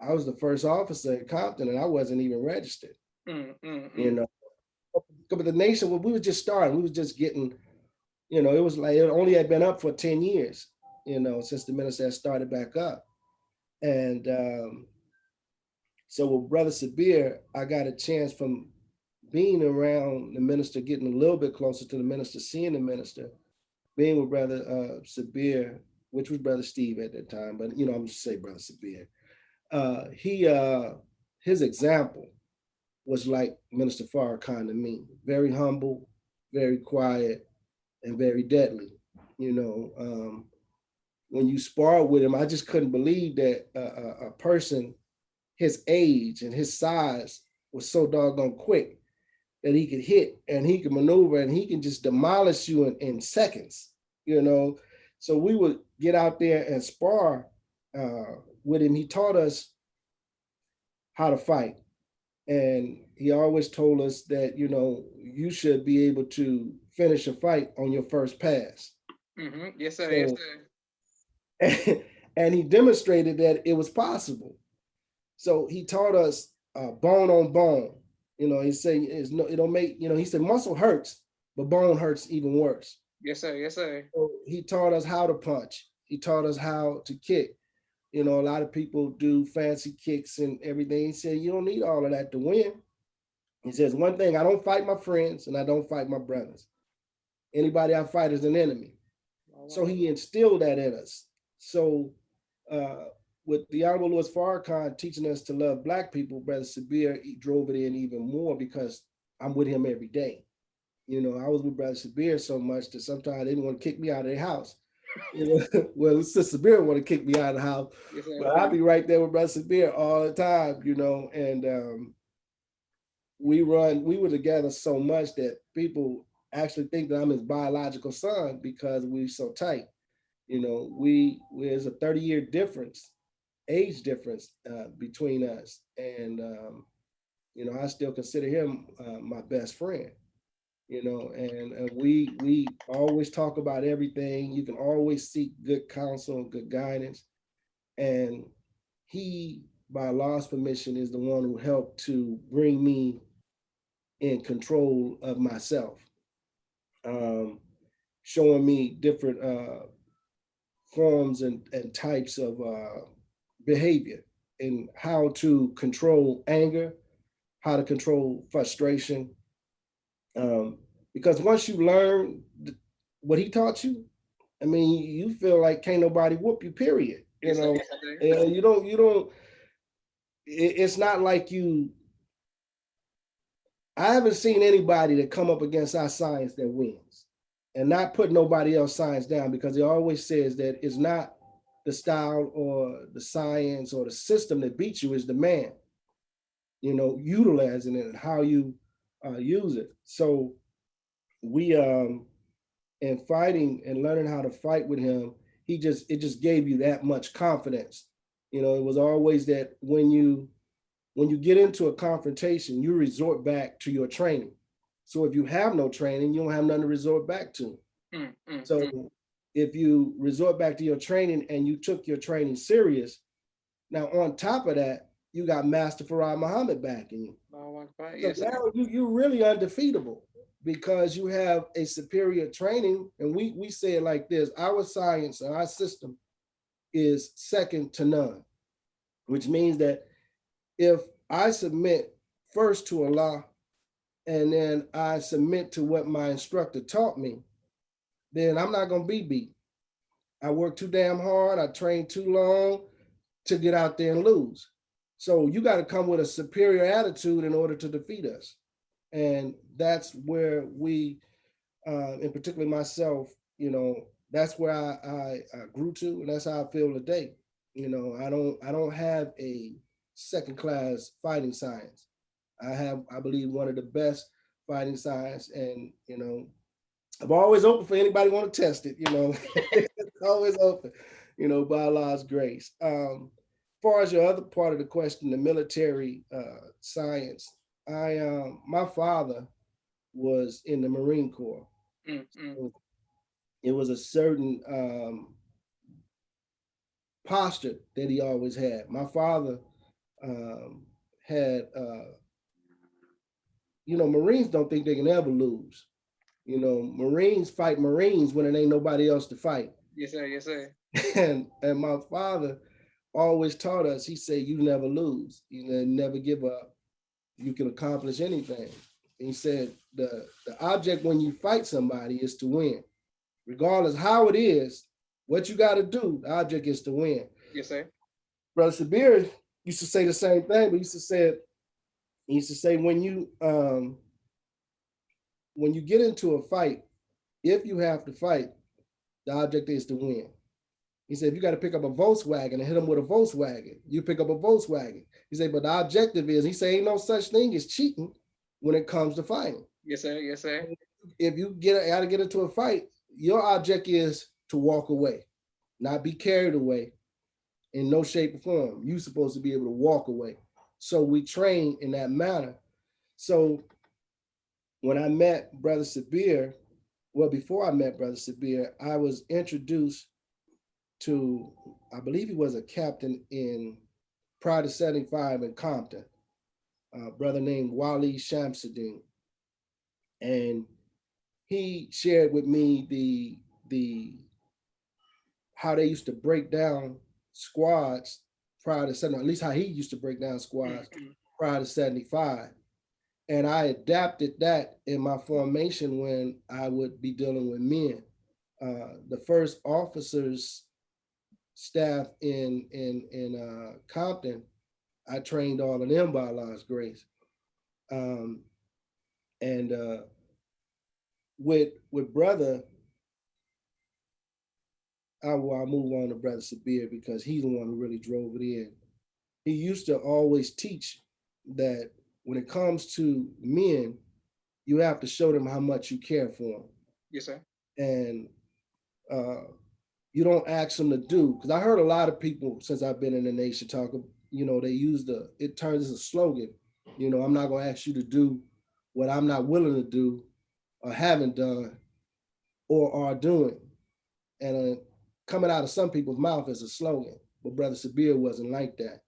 I was the first officer in Compton and I wasn't even registered. But the nation, when we were just starting, we was just getting, it was like it only had been up for 10 years, since the minister had started back up. And so with Brother Sabir, I got a chance from being around the minister, getting a little bit closer to the minister, seeing the minister, being with Brother Sabir, which was Brother Steve at that time, but I'm just say Brother Sabir. His example was like Minister Farrakhan to me, very humble, very quiet, and very deadly. When you spar with him, I just couldn't believe that a person his age and his size was so doggone quick that he could hit and he could maneuver and he can just demolish you in seconds. So we would get out there and spar with him. He taught us how to fight. And he always told us that, you should be able to finish a fight on your first pass. Yes, sir. So, yes, sir. And he demonstrated that it was possible. So he taught us bone on bone. He said, it don't make, he said muscle hurts, but bone hurts even worse. Yes, sir. Yes, sir. So he taught us how to punch. He taught us how to kick. A lot of people do fancy kicks and everything. He said, you don't need all of that to win. He says, one thing, I don't fight my friends and I don't fight my brothers. Anybody I fight is an enemy. So he instilled that in us. So with the Honorable Louis Farrakhan teaching us to love Black people, Brother Sabir, he drove it in even more because I'm with him every day. I was with Brother Sabir so much that sometimes they didn't want to kick me out of their house. Well, Sister Sabir want to kick me out of the house, but I'll be right there with Brother Sabir all the time, and we were together so much that people actually think that I'm his biological son because we're so tight. there's a 30-year difference, age difference between us, and I still consider him my best friend. And we always talk about everything. You can always seek good counsel, good guidance, and he, by Allah's permission, is the one who helped to bring me in control of myself, um, showing me different forms and types of behavior and how to control anger, how to control frustration. Um, because once you learn what he taught you, I mean, you feel like can't nobody whoop you, period. Yes, sir. Yes, sir. It's not like I haven't seen anybody that come up against our science that wins, and not put nobody else science down, because he always says that it's not the style or the science or the system that beats you, is the man, utilizing it and how you use it. So we in fighting and learning how to fight with him, it just gave you that much confidence. It was always that when you get into a confrontation, you resort back to your training. So if you have no training, you don't have nothing to resort back to. So if you resort back to your training and you took your training serious, now on top of that, you got Master Farad Muhammad backing you. So Yes, sir. now you're really undefeatable because you have a superior training. And we say it like this: our science and our system is second to none, which means that if I submit first to Allah and then I submit to what my instructor taught me, then I'm not going to be beat. I work too damn hard. I train too long to get out there and lose. So you got to come with a superior attitude in order to defeat us. And that's where we, and particularly myself, that's where I grew to, and that's how I feel today. I don't have a second class fighting science. I believe, one of the best fighting science, and I'm always open for anybody want to test it. It's always open, by Allah's grace. As far as your other part of the question, the military science, my father was in the Marine Corps. So it was a certain posture that he always had. My father had, Marines don't think they can ever lose. Marines fight Marines when it ain't nobody else to fight. Yes, sir. Yes, sir. And my father always taught us, he said, you never lose, never give up. You can accomplish anything. And he said, the object when you fight somebody is to win. Regardless how it is, what you got to do, the object is to win. Yes, sir. Brother Sabir used to say the same thing, but he used to say when you get into a fight, if you have to fight, the object is to win. He said, if you got to pick up a Volkswagen and hit them with a Volkswagen, you pick up a Volkswagen. He said, but the objective is, he said, ain't no such thing as cheating when it comes to fighting. Yes, sir. Yes, sir. If you got to get into a fight, your object is to walk away, not be carried away in no shape or form. You're supposed to be able to walk away. So we train in that manner. So when I met Brother Sabir, well, before I met Brother Sabir, I was introduced to, I believe he was a captain in prior to 75 in Compton, a brother named Wali Shamsuddin. And he shared with me the how they used to break down squads prior to 70, at least how he used to break down squads prior to 75. And I adapted that in my formation when I would be dealing with men. The first officers staff in Compton, I trained all of them by Allah's grace. Um, and with brother, I'll move on to Brother Sabir because he's the one who really drove it in. He used to always teach that when it comes to men, you have to show them how much you care for them. Yes, sir. And you don't ask them to do. Because I heard a lot of people since I've been in the nation talk, they use it turns as a slogan. I'm not gonna ask you to do what I'm not willing to do or haven't done or are doing. And coming out of some people's mouth as a slogan. But Brother Sabir wasn't like that.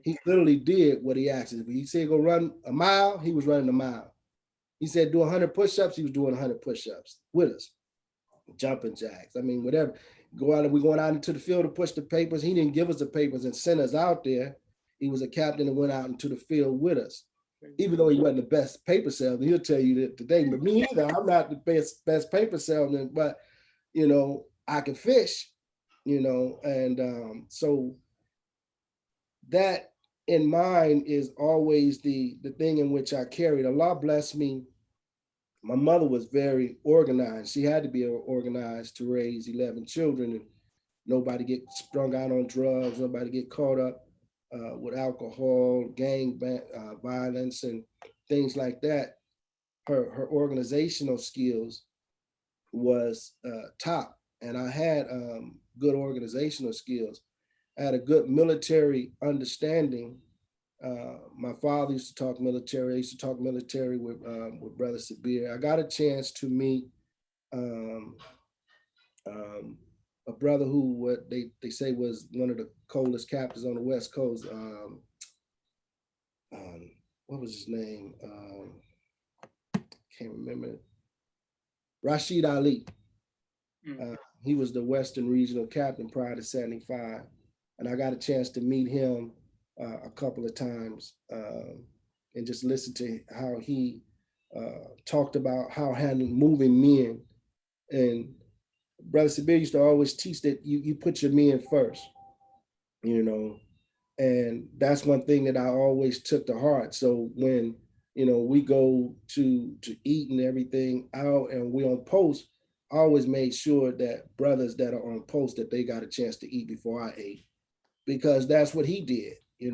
He literally did what he asked. If he said go run a mile, he was running a mile. He said do 100 push-ups, he was doing 100 push-ups with us. Jumping jacks. I mean, whatever. We're going out into the field to push the papers. He didn't give us the papers and send us out there. He was a captain and went out into the field with us. Even though he wasn't the best paper salesman, he'll tell you that today. But me either. I'm not the best paper salesman, but I can fish, and so that in mind is always the thing in which I carried. Allah bless me. My mother was very organized. She had to be organized to raise 11 children and nobody get strung out on drugs, nobody get caught up with alcohol, gang violence, and things like that. Her organizational skills was top, and I had good organizational skills. I had a good military understanding. My father used to talk military. I used to talk military with Brother Sabir. I got a chance to meet a brother who what they say was one of the coldest captains on the West Coast. What was his name? Can't remember it. Rashid Ali. He was the Western Regional Captain prior to '75, and I got a chance to meet him a couple of times and just listen to how he talked about how handling moving men. And Brother Sabir used to always teach that you put your men first, and that's one thing that I always took to heart. So when we go to eat and everything out and we on post, I always made sure that brothers that are on post that they got a chance to eat before I ate, because that's what he did. He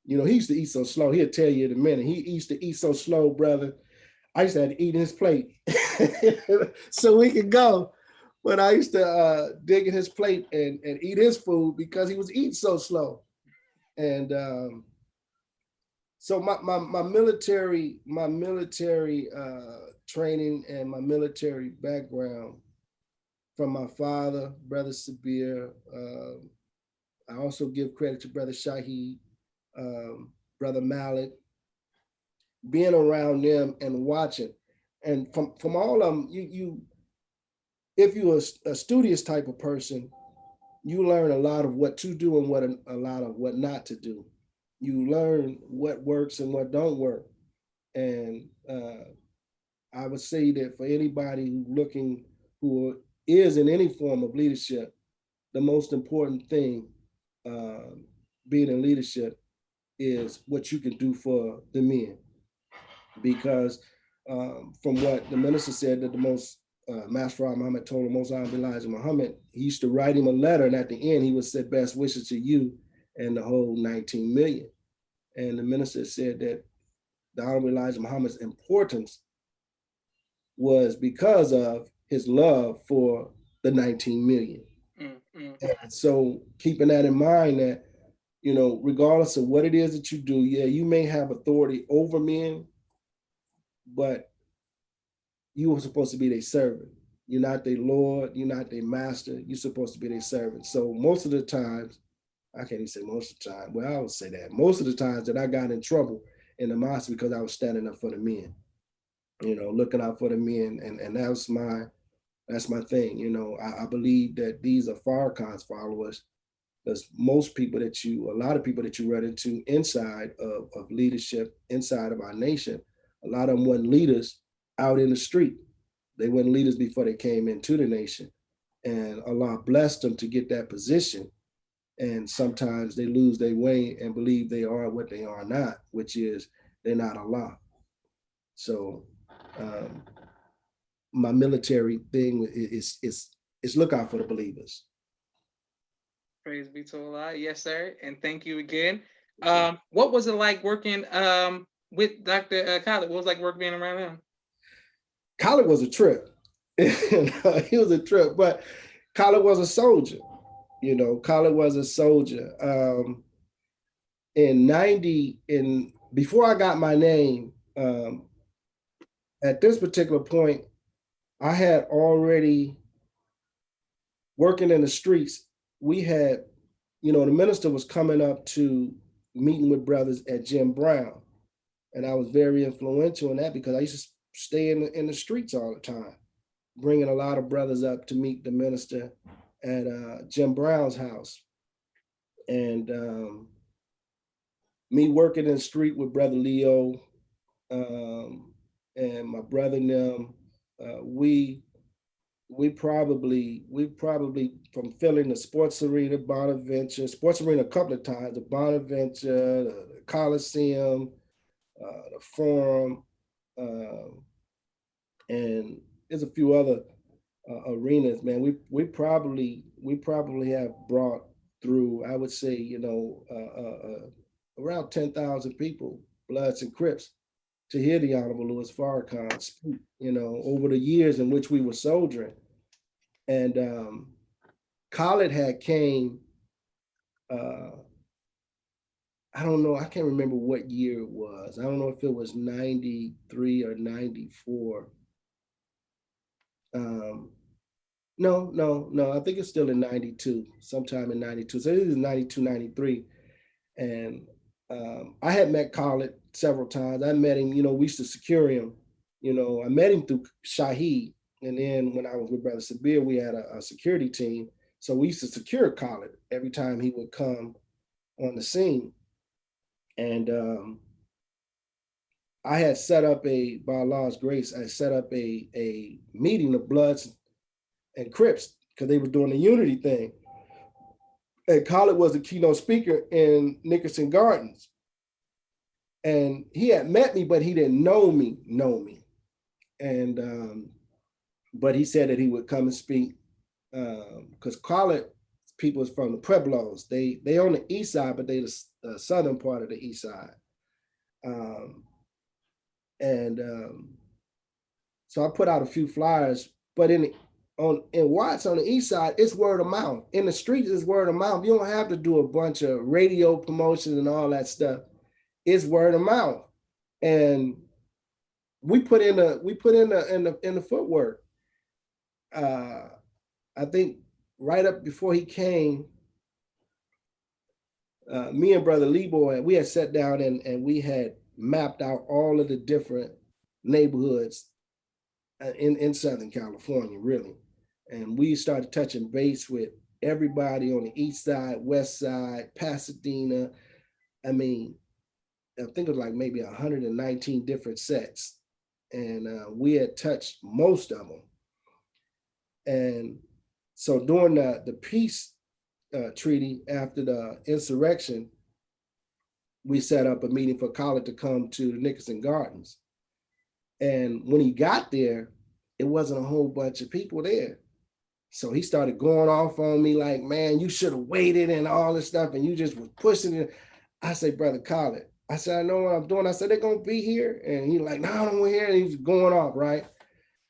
used to eat so slow. He'll tell you in a minute. He used to eat so slow, brother. I used to have to eat in his plate so we could go. But I used to dig in his plate and eat his food because he was eating so slow. And so my military training and my military background from my father, Brother Sabir. I also give credit to Brother Shaheed, Brother Malik, being around them and watching. And from all of them, you if you're a studious type of person, you learn a lot of what to do and a lot of what not to do. You learn what works and what don't work. And I would say that for anybody who is in any form of leadership, the most important thing being in leadership is what you can do for the men. Because from what the minister said, that the most Master Muhammad told him, most Honorable Elijah Muhammad, he used to write him a letter, and at the end he would say best wishes to you and the whole 19 million. And the minister said that the Honorable Elijah Muhammad's importance was because of his love for the 19 million. And so keeping that in mind, that regardless of what it is that you do, yeah, you may have authority over men, but you were supposed to be their servant. You're not their Lord, you're not their master, you're supposed to be their servant. So most of the times, I can't even say most of the time, well, I would say that most of the times that I got in trouble in the mosque because I was standing up for the men, looking out for the men. And that's my thing. I believe that these are Farrakhan's followers, because a lot of people that you run into inside of leadership, inside of our nation, a lot of them weren't leaders out in the street. They weren't leaders before they came into the nation. And Allah blessed them to get that position. And sometimes they lose their way and believe they are what they are not, which is they're not Allah. So my military thing is look out for the believers. Praise be to Allah. Yes, sir. And thank you again. What was it like working with Dr. Khalid? What was it like work being around him? Khalid was a trip. He was a trip, but Khaled was a soldier. Khaled was a soldier. In 90, before I got my name, at this particular point, I had already working in the streets. We had, the minister was coming up to meeting with brothers at Jim Brown. And I was very influential in that because I used to stay in the streets all the time, bringing a lot of brothers up to meet the minister at Jim Brown's house. And me working in the street with Brother Leo and my brother and them, we probably from filling the sports arena, Bonaventure, sports arena a couple of times, the Bonaventure, the Coliseum, the Forum, and there's a few other arenas. Man, we probably have brought through, I would say, around 10,000 people, Bloods and Crips, to hear the Honorable Louis Farrakhan speak. Over the years in which we were soldiering, and Khaled had came. I don't know. I can't remember what year it was. I don't know if it was 93 or 94. Um, no, no, no. I think it's still in 92, sometime in 92. So it is 92, 93. And I had met Khaled several times. I met him, we used to secure him. I met him through Shaheed. And then when I was with Brother Sabir, we had a security team. So we used to secure Khaled every time he would come on the scene. And I had set up by Allah's grace, I set up a meeting of Bloods and Crips because they were doing the unity thing. And Khaled was the keynote speaker in Nickerson Gardens. And he had met me, but he didn't know me. And but he said that he would come and speak because Khaled people is from the Pueblos. They on the east side, but they the southern part of the east side. And so I put out a few flyers, but in Watts on the east side, it's word of mouth. In the streets, it's word of mouth. You don't have to do a bunch of radio promotions and all that stuff. It's word of mouth, and we put in the footwork. I think right up before he came, me and Brother Leeboy, we had sat down and we had mapped out all of the different neighborhoods in Southern California, really. And we started touching base with everybody on the east side, west side, Pasadena. I mean, I think it was like maybe 119 different sets. And we had touched most of them. And so during the peace treaty after the insurrection, we set up a meeting for Khaled to come to the Nickerson Gardens. And when he got there, it wasn't a whole bunch of people there. So he started going off on me like, man, you should have waited and all this stuff. And you just was pushing it. I say, Brother Khaled, I said, I know what I'm doing. I said, they're going to be here. And he's like, no, I don't want to hear it. He was going off, right?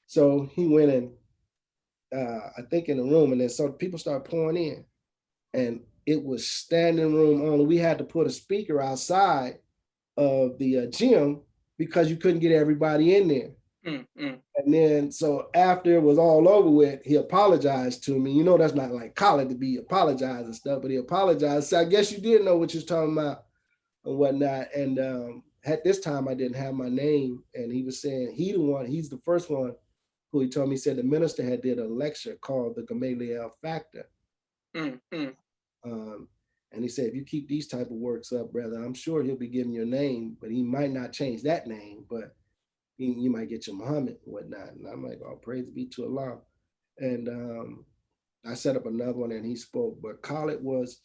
So he went in, I think in the room. And then so people started pouring in. And it was standing room only. We had to put a speaker outside of the gym because you couldn't get everybody in there. Mm-hmm. And then, so after it was all over with, he apologized to me. That's not like Khaled to be apologizing and stuff, but he apologized. So I guess you did know what you're talking about and whatnot. And at this time, I didn't have my name. And he was saying he's the first one who he told me, he said the minister had did a lecture called the Gamaliel Factor. Mm-hmm. And he said, if you keep these type of works up, brother, I'm sure he'll be giving your name, but he might not change that name, but you might get your Muhammad and whatnot. And I'm like, oh, praise be to Allah. And I set up another one and he spoke, but Khaled was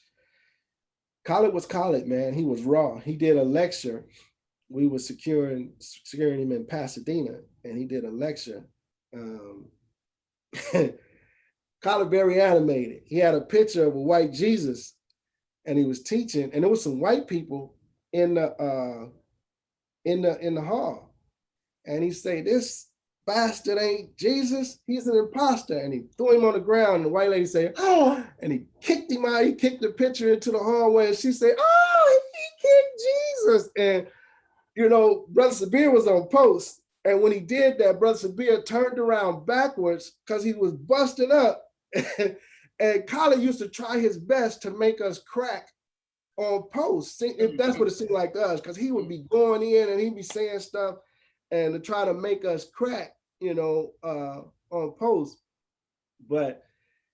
Khaled, man. He was raw. He did a lecture. We were securing him in Pasadena, and he did a lecture. Khaled very animated. He had a picture of a white Jesus, and he was teaching, and there was some white people in the hall, and he said, "This bastard ain't Jesus. He's an imposter. And he threw him on the ground. And the white lady said, oh, and he kicked him out. He kicked the picture into the hallway. And she said, oh, he kicked Jesus. And, you know, Brother Sabir was on post. And when he did that, Brother Sabir turned around backwards because he was busting up. And Khaled used to try his best to make us crack on post. If that's what it seemed like to us, because he would be going in and he'd be saying stuff and to try to make us crack, you know, on post. But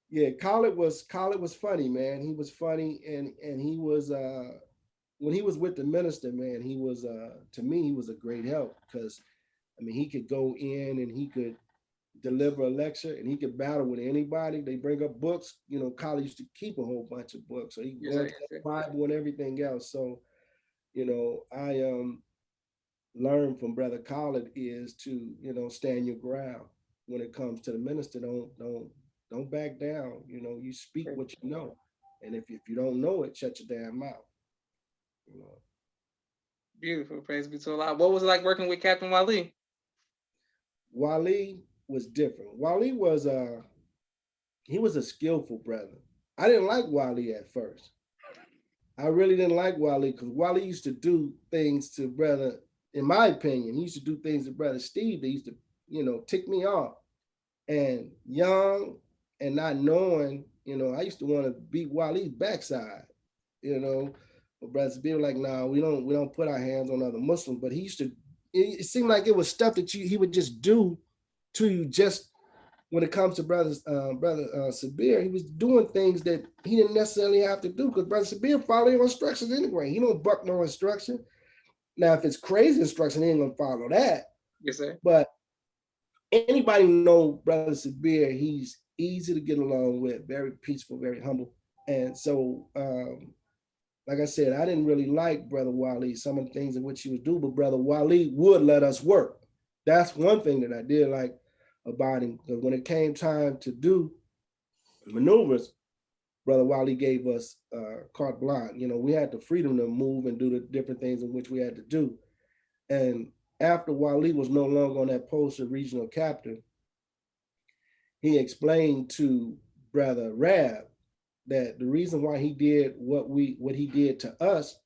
yeah, Khaled was funny, man. He was funny, and he was when he was with the minister, man, he was to me, he was a great help because I mean he could go in and he could deliver a lecture and he could battle with anybody. They bring up books, you know, Khaled used to keep a whole bunch of books. So he could go into the Bible and everything else. So, you know, I learned from Brother Khaled is to, you know, stand your ground when it comes to the minister. Don't back down. You know, you speak what you know. And if you don't know it, shut your damn mouth. You know. Beautiful. Praise be to Allah. What was it like working with Captain Wali? Wali was different. Wali was he was a skillful brother. I didn't like Wali at first. I really didn't like Wali because Wali used to do things to brother, in my opinion, he used to do things to brother Steve that used to, you know, tick me off. And young and not knowing, you know, I used to want to beat Wali's backside, you know. But brothers be like, nah, we don't put our hands on other Muslims. But he used to, it seemed like it was stuff that he would just do to you just when it comes to brother Sabir, he was doing things that he didn't necessarily have to do because brother Sabir following instructions anyway. He don't buck no instruction. Now, if it's crazy instruction, he ain't gonna follow that. Yes, sir. But anybody know brother Sabir, he's easy to get along with, very peaceful, very humble. And so, like I said, I didn't really like brother Wali, some of the things in which he would do, but brother Wali would let us work. That's one thing that I did like about him, because when it came time to do maneuvers, brother Wali gave us carte blanche. You know, we had the freedom to move and do the different things in which we had to do. And after Wali was no longer on that post of regional captain, he explained to brother Rab that the reason why he did what he did to us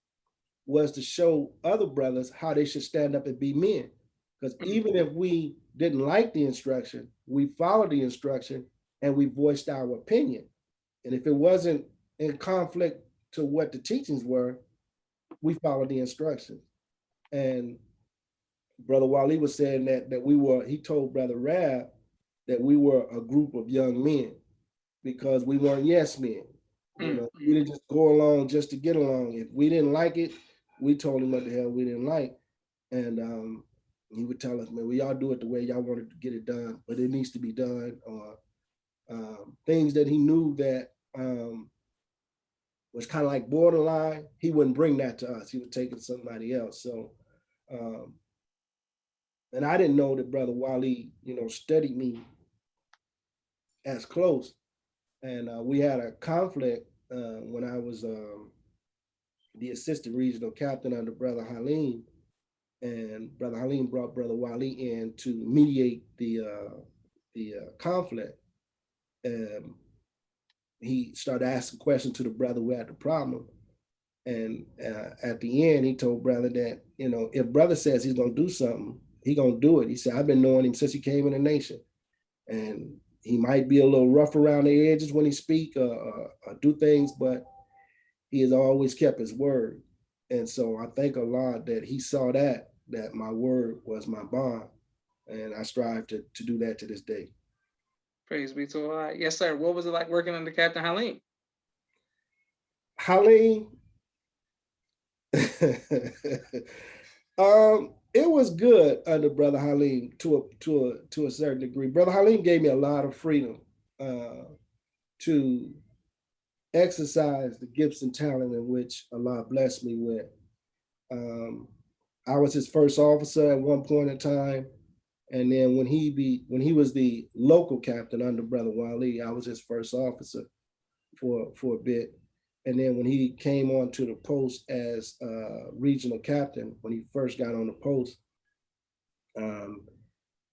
was to show other brothers how they should stand up and be men. Because even if we didn't like the instruction, we followed the instruction and we voiced our opinion. And if it wasn't in conflict to what the teachings were, we followed the instructions. And Brother Wali was saying he told Brother Rab that we were a group of young men because we weren't yes men. You know, we didn't just go along just to get along. If we didn't like it, we told him what the hell we didn't like. And he would tell us, man, we all do it the way y'all wanted to get it done, but it needs to be done. Or things that he knew that was kind of like borderline, he wouldn't bring that to us. He would take it to somebody else. So, and I didn't know that Brother Wali, you know, studied me as close. And we had a conflict when I was the assistant regional captain under Brother Halim. And Brother Halim brought Brother Wali in to mediate the conflict. He started asking questions to the brother who had the problem. And at the end, he told brother that, you know, if brother says he's going to do something, he going to do it. He said, I've been knowing him since he came in the nation. And he might be a little rough around the edges when he speak or do things, but he has always kept his word. And so I thank Allah that he saw that my word was my bond. And I strive to do that to this day. Praise be to Allah. Yes, sir. What was it like working under Captain Halim? Halim, it was good under Brother Halim to a certain degree. Brother Halim gave me a lot of freedom to exercise the gifts and talent in which Allah blessed me with. I was his first officer at one point in time, and then when he was the local captain under Brother Wali, I was his first officer for a bit. And then when he came on to the post as regional captain, when he first got on the post,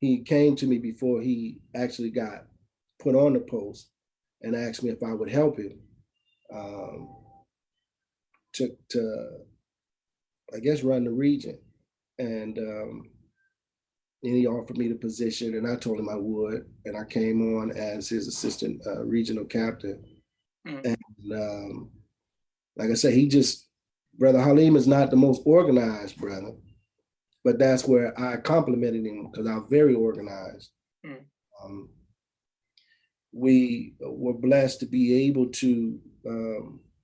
he came to me before he actually got put on the post and asked me if I would help him um, to I guess run the region, and he offered me the position, and I told him I would, and I came on as his assistant regional captain. Mm. And like I said, Brother Halim is not the most organized brother, but that's where I complimented him because I'm very organized. Mm. Um, we were blessed to be able to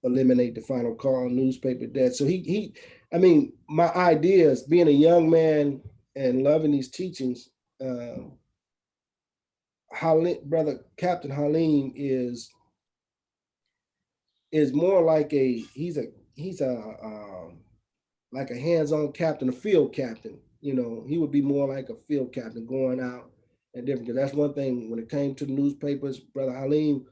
eliminate the final call on newspaper debt. So I mean, my ideas, being a young man and loving these teachings, um, brother Captain Halim is more like he's a like a hands-on captain, a field captain. You know, he would be more like a field captain going out and different. Because that's one thing when it came to the newspapers, brother Halim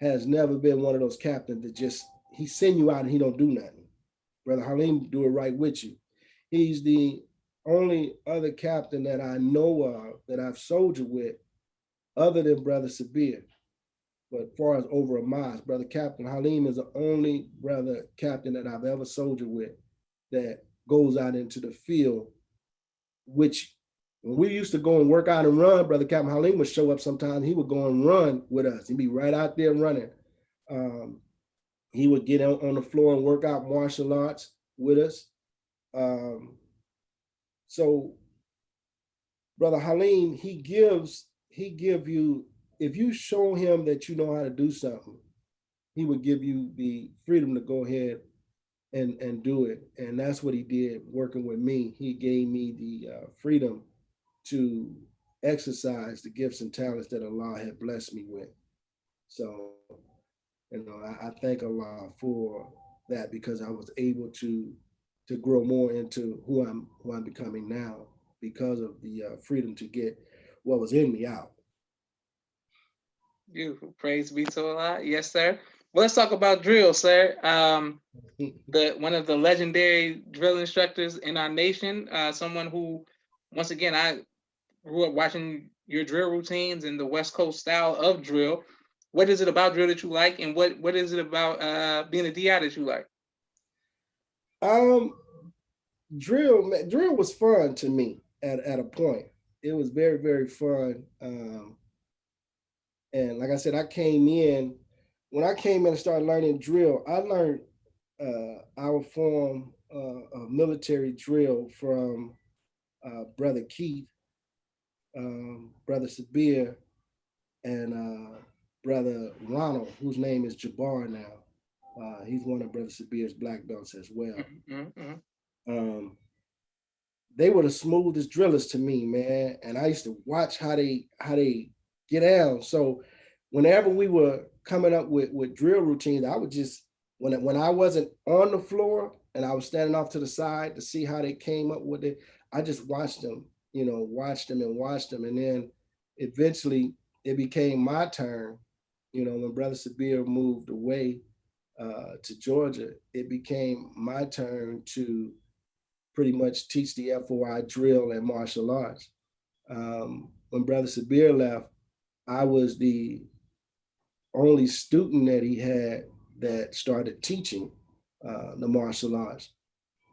has never been one of those captains that just he send you out and he don't do nothing. Brother Halim do it right with you. He's the only other captain that I know of that I've soldiered with, other than Brother Sabir. But as far as over a mile, Brother Captain Halim is the only brother captain that I've ever soldiered with that goes out into the field, which when we used to go and work out and run, Brother Captain Halim would show up sometimes. He would go and run with us. He'd be right out there running. Um, he would get on the floor and work out martial arts with us. Um, so Brother Halim, he give you, if you show him that you know how to do something, he would give you the freedom to go ahead and do it. And that's what he did working with me. He gave me the freedom to exercise the gifts and talents that Allah had blessed me with. So, I thank Allah for that because I was able to grow more into who I'm becoming now because of the freedom to get what was in me out. Beautiful. Praise be to Allah. Yes, sir. Well, let's talk about drill, sir. The one of the legendary drill instructors in our nation. Someone who, once again, I grew up watching your drill routines and the West Coast style of drill. What is it about drill that you like, and what is it about being a DI that you like? um, drill was fun to me at a point. It was very very fun. And like I said, I came in when I came in and started learning drill. I learned our form of military drill from Brother Keith, Brother Sabir, and Brother Ronald, whose name is Jabbar now. He's one of Brother Sabir's black belts as well. Mm-hmm. Um, they were the smoothest drillers to me, man. And I used to watch how they get down. So whenever we were coming up with drill routines, I would just when I wasn't on the floor and I was standing off to the side to see how they came up with it, I just watched them, watched them and watched them. And then eventually it became my turn. When Brother Sabir moved away to Georgia, it became my turn to pretty much teach the FOI drill and martial arts. When Brother Sabir left, I was the only student that he had that started teaching the martial arts.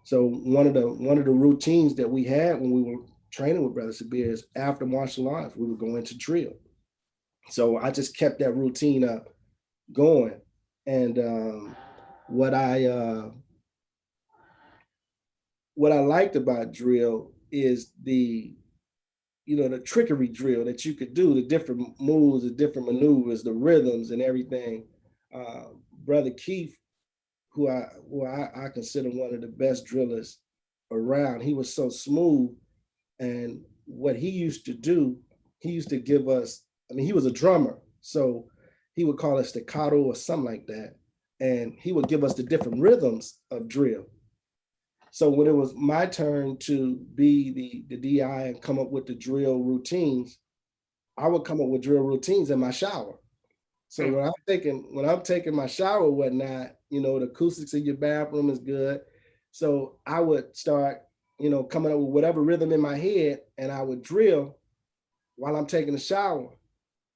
So one of the routines that we had when we were training with Brother Sabir is after martial arts, we would go into drill. So I just kept that routine up going. And what I what I liked about drill is the trickery drill that you could do, the different moves, the different maneuvers, the rhythms, and everything. Brother Keith, who I consider one of the best drillers around, he was so smooth, and what he used to do, he used to give us. I mean, he was a drummer, so he would call it staccato or something like that, and he would give us the different rhythms of drill. So when it was my turn to be the DI and come up with the drill routines, I would come up with drill routines in my shower. So Mm. when I'm taking my shower or whatnot, the acoustics in your bathroom is good. So I would start, coming up with whatever rhythm in my head, and I would drill. while I'm taking a shower.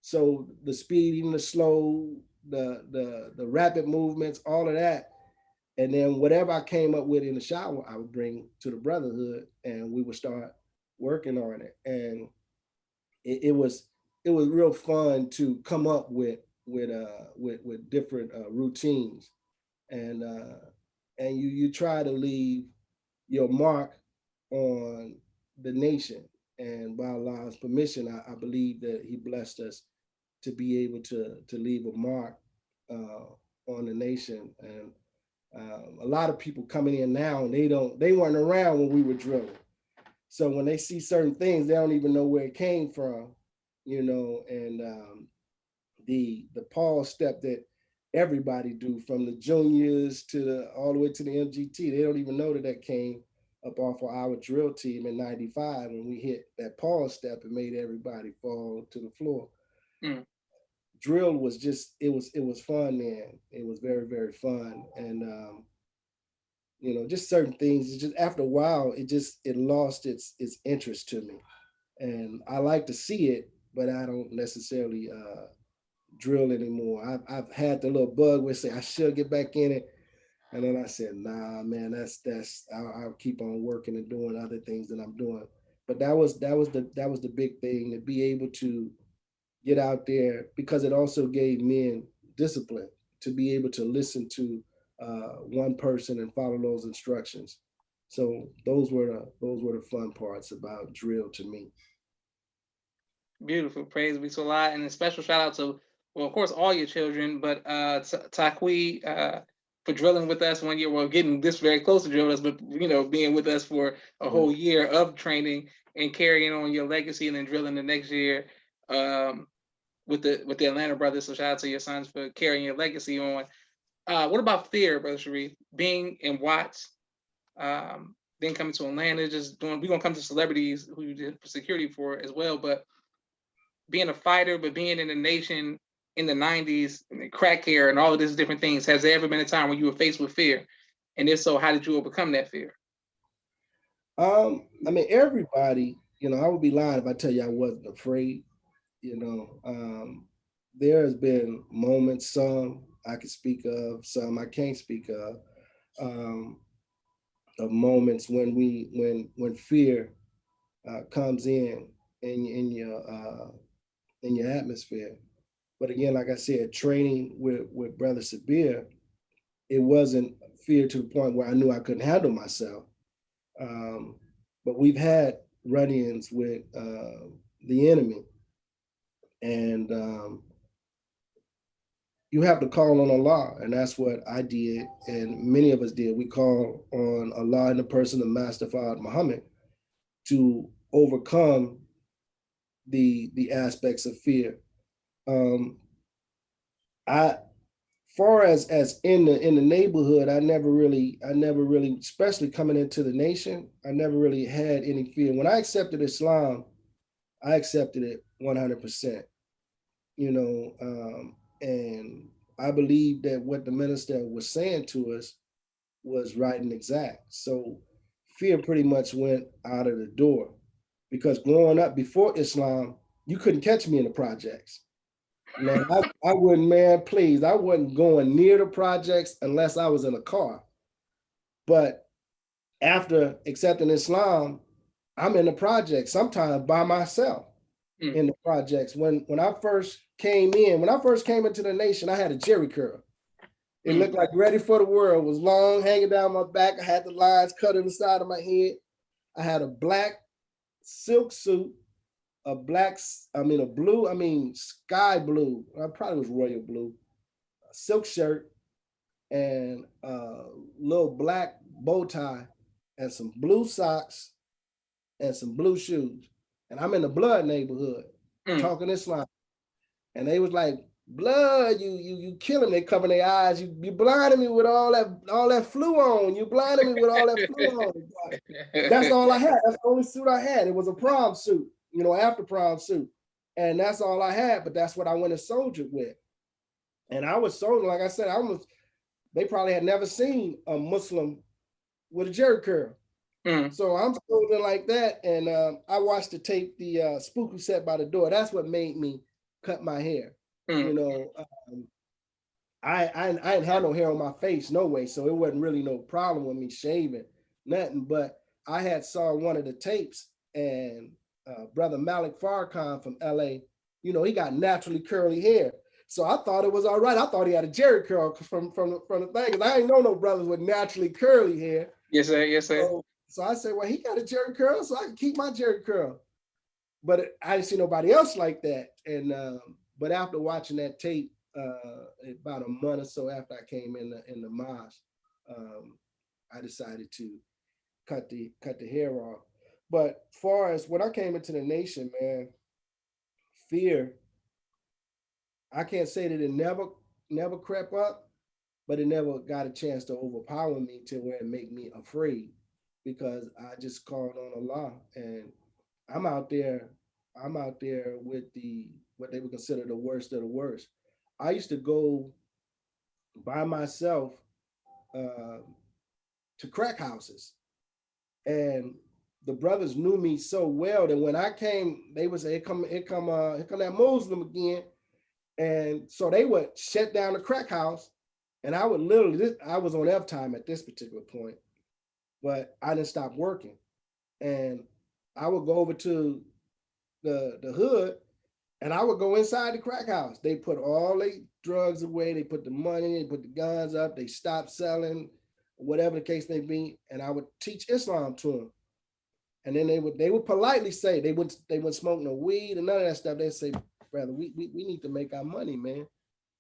So the speed, even the slow, the rapid movements, all of that. And then whatever I came up with in the shower, I would bring to the brotherhood, and we would start working on it. And it was real fun to come up with different routines, and you try to leave your mark on the nation. And by Allah's permission, I believe that He blessed us to be able to leave a mark on the nation. And a lot of people coming in now, and they weren't around when we were drilling. So when they see certain things, they don't even know where it came from, And the pause step that everybody do, from the juniors to all the way to the MGT, they don't even know that came up off of our drill team in '95 when we hit that pause step and made everybody fall to the floor. Mm. Drill was just it was fun then. It was very, very fun. And just certain things. It's just after a while, it lost its interest to me, and I like to see it, but I don't necessarily drill anymore. I've had the little bug where say I should get back in it, and then I said, nah, man, that's I'll keep on working and doing other things that I'm doing. But that was the big thing, to be able to get out there, because it also gave men discipline to be able to listen to one person and follow those instructions. So those were the fun parts about drill to me. Beautiful. Praise be to Allah. And a special shout out to, well, of course, all your children, but Taqui for drilling with us 1 year. Well, getting this very close to drilling us, but, being with us for a whole year of training and carrying on your legacy, and then drilling the next year with the Atlanta brothers. So shout out to your sons for carrying your legacy on. What about fear, Brother Sharrieff? Being in Watts, then coming to Atlanta, just doing, we're going to come to celebrities who you did security for as well, but being a fighter, but being in the nation in the '90s, and the crack hair and all of these different things, has there ever been a time when you were faced with fear? And if so, how did you overcome that fear? I mean, everybody, I would be lying if I tell you I wasn't afraid. You know, there has been moments, some I can speak of, some I can't speak um, of moments when fear comes in your atmosphere. But again, like I said, training with Brother Sabir, it wasn't fear to the point where I knew I couldn't handle myself. Um, but we've had run-ins with the enemy, and you have to call on Allah, and that's what I did, and many of us did. We call on Allah in the person of Master Fard Muhammad to overcome the aspects of fear. Um, I far as in the neighborhood, I never really, especially coming into the nation, I never really had any fear. When I accepted Islam, I accepted it 100%. And I believe that what the minister was saying to us was right and exact. So fear pretty much went out of the door, because growing up before Islam, you couldn't catch me in the projects. Man, I wouldn't, man, please, I wasn't going near the projects unless I was in a car. But after accepting Islam, I'm in the projects sometimes by myself Mm. in the projects. When I first came into the nation, I had a jerry curl. It looked like Ready for the World. It was long, hanging down my back. I had the lines cut in the side of my head. I had a black silk suit, a sky blue. I probably was royal blue, a silk shirt, and a little black bow tie, and some blue socks, and some blue shoes. And I'm in the blood neighborhood Mm. talking Islam. And they was like, blood, you killing me. They covering their eyes. You blinding me with all that flu on. You blinding me with all that flu on. That's all I had. That's the only suit I had. It was a prom suit, after prom suit. And that's all I had, but that's what I went and soldiered with. And I was soldiering, like I said, they probably had never seen a Muslim with a jerry curl. So I'm holding like that, and I watched the tape, the Spook Who Sat by the Door. That's what made me cut my hair. You know, I didn't have no hair on my face, no way. So it wasn't really no problem with me shaving, nothing. But I had saw one of the tapes, and brother Malik Farrakhan from LA, you know, he got naturally curly hair. So I thought it was all right. I thought he had a Jerry curl from the thing, because I ain't know no brothers with naturally curly hair. Yes, sir. Yes, sir. So I said, well, he got a Jerry curl, so I can keep my Jerry curl. But I didn't see nobody else like that. And but after watching that tape, about a month or so after I came in the mosque, I decided to cut the hair off. But far as when I came into the nation, man, fear, I can't say that it never crept up, but it never got a chance to overpower me to where it make me afraid, because I just called on Allah, and I'm out there, with the what they would consider the worst of the worst. I used to go by myself uh, to crack houses, and the brothers knew me so well that when I came, they would say, here come that Muslim again," and so they would shut down the crack house, and I would literally, I was on F time at this particular point, but I didn't stop working, and I would go over to the hood, and I would go inside the crack house. They put all the drugs away, they put the money, they put the guns up, they stopped selling, whatever the case may be, and I would teach Islam to them. And then they would politely say, they wouldn't smoke no weed and none of that stuff. They'd say, "Brother, we need to make our money, man."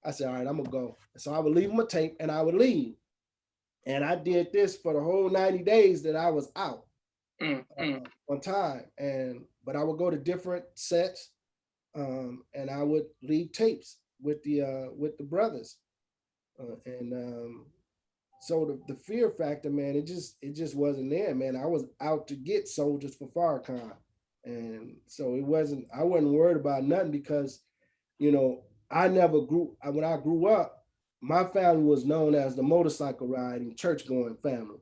I said, "All right, I'm gonna go." And so I would leave them a tape and I would leave. And I did this for the whole 90 days that I was out on time. But I would go to different sets, and I would leave tapes with the brothers, and so the fear factor, man, it just wasn't there, man. I was out to get soldiers for Farrakhan, and so I wasn't worried about nothing, because you know I never grew when I grew up. My family was known as the motorcycle riding, church going family,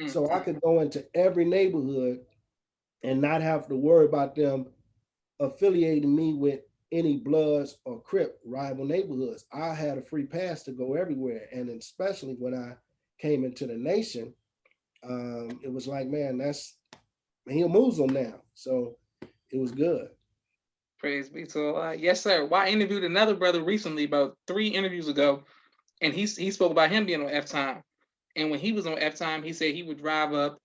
so I could go into every neighborhood and not have to worry about them affiliating me with any Bloods or Crip rival neighborhoods. I had a free pass to go everywhere, and especially when I came into the nation, it was like, man, he a Muslim now, so it was good. Praise be to Allah. Yes, sir. Well, I interviewed another brother recently, about 3 interviews ago, and he spoke about him being on F time. And when he was on F time, he said he would drive up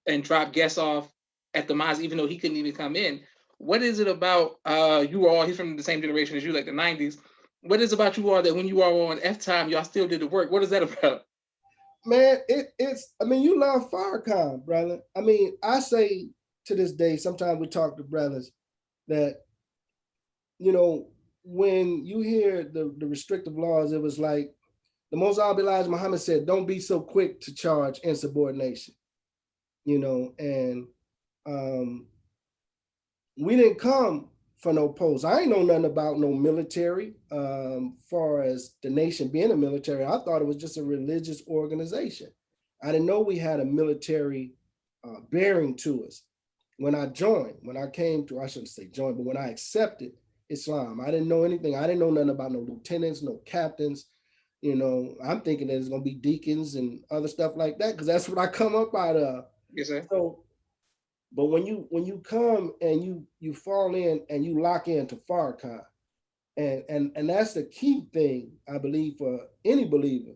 and drop guests off at the mosque, even though he couldn't even come in. What is it about you all? He's from the same generation as you, like the '90s. What is it about you all that when you are on F time, y'all still did the work? What is that about? Man, it's. I mean, you love Farrakhan, brother. I mean, I say to this day, sometimes we talk to brothers that, you know, when you hear the restrictive laws, it was like the Most Honorable Elijah Muhammad said, "Don't be so quick to charge insubordination." You know, and um, we didn't come for no post. I ain't know nothing about no military. Far as the nation being a military, I thought it was just a religious organization. I didn't know we had a military bearing to us. When I joined, when I came to, I shouldn't say joined, but when I accepted Islam, I didn't know anything. I didn't know nothing about no lieutenants, no captains. You know, I'm thinking that it's gonna be deacons and other stuff like that, because that's what I come up out of. Yes, sir. So, but when you come and you fall in and you lock into Farrakhan, and that's the key thing I believe for any believer,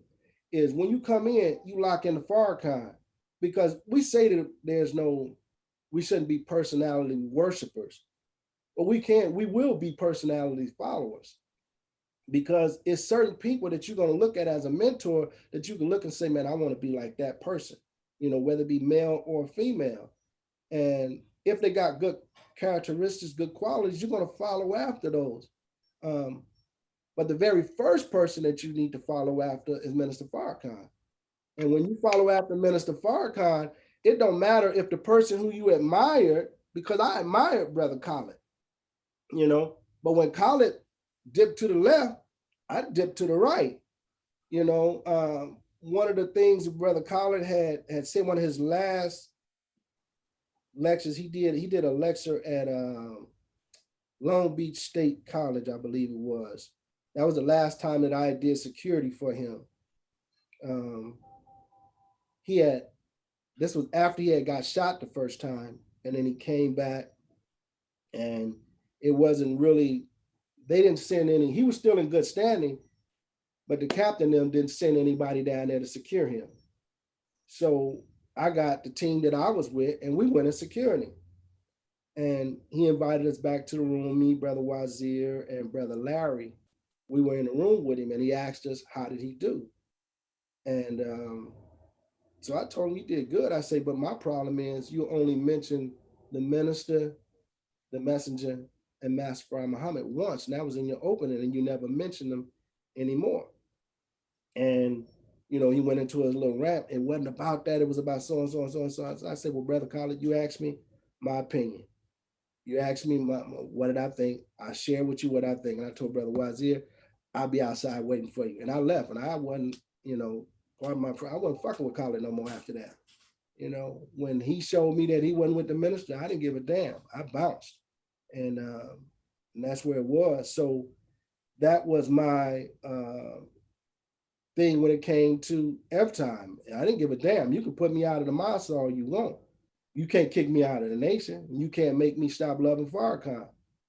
is when you come in, you lock into Farrakhan, because we say that we shouldn't be personality worshipers, but we will be personality followers, because it's certain people that you're going to look at as a mentor that you can look and say, man, I want to be like that person, whether it be male or female. And if they got good characteristics, good qualities, you're going to follow after those. Um, but the very first person that you need to follow after is Minister Farrakhan. And when you follow after Minister Farrakhan, it don't matter if the person who you admired, because I admired Brother Khaled, but when Khaled dipped to the left, I dipped to the right. One of the things Brother Khaled had said, one of his last lectures. He did a lecture at Long Beach State College, I believe it was. That was the last time that I did security for him. Um, he had this was after he had got shot the first time, and then he came back, and it wasn't really. They didn't send any. He was still in good standing, but the captain them didn't send anybody down there to secure him. So I got the team that I was with, and we went in security. And he invited us back to the room, me, Brother Wazir, and Brother Larry. We were in the room with him, and he asked us, how did he do? And so I told him he did good. I say, but my problem is you only mentioned the minister, the messenger, and Master Prophet Muhammad once, and that was in your opening, and you never mentioned them anymore. And he went into his little rant. It wasn't about that. It was about so and so and so and so. I said, well, Brother Khalid, you asked me my opinion. You asked me what did I think. I share with you what I think. And I told Brother Wazir, I'll be outside waiting for you. And I left. And I wasn't, part of I wasn't fucking with Khalid no more after that. When he showed me that he wasn't with the minister, I didn't give a damn. I bounced. And that's where it was. So that was my thing when it came to F time. I didn't give a damn. You can put me out of the mosque all you want. You can't kick me out of the nation. You can't make me stop loving Farrakhan.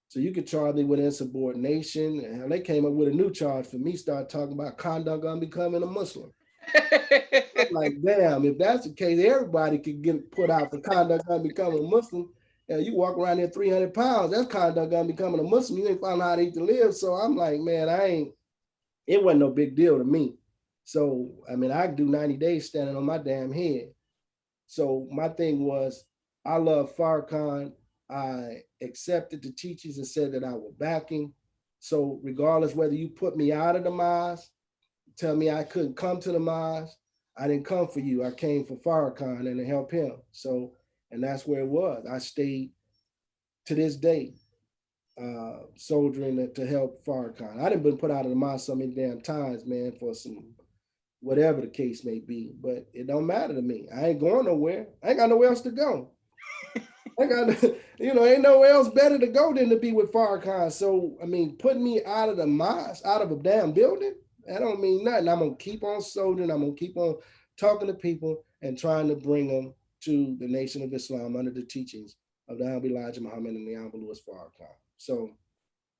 So you could charge me with insubordination. And they came up with a new charge for me, start talking about conduct on becoming a Muslim. I'm like, damn, if that's the case, everybody could get put out for conduct on becoming a Muslim. And you walk around there 300 pounds, that's conduct on becoming a Muslim. You ain't found out how to eat to live. So I'm like, man, it wasn't no big deal to me. So, I mean, I could do 90 days standing on my damn head. So my thing was, I love Farrakhan. I accepted the teachings and said that I was backing. So regardless whether you put me out of the mosque, tell me I couldn't come to the mosque, I didn't come for you. I came for Farrakhan and to help him. So, and that's where it was. I stayed to this day, soldiering to help Farrakhan. I didn't been put out of the mosque so many damn times, man, for some whatever the case may be. But it don't matter to me. I ain't going nowhere. I ain't got nowhere else to go. I got, ain't nowhere else better to go than to be with Farrakhan. So, I mean, putting me out of the mosque, out of a damn building, that don't mean nothing. I'm going to keep on soldiering. I'm going to keep on talking to people and trying to bring them to the Nation of Islam under the teachings of the Honorable Elijah Muhammad and the Honorable Louis Farrakhan. So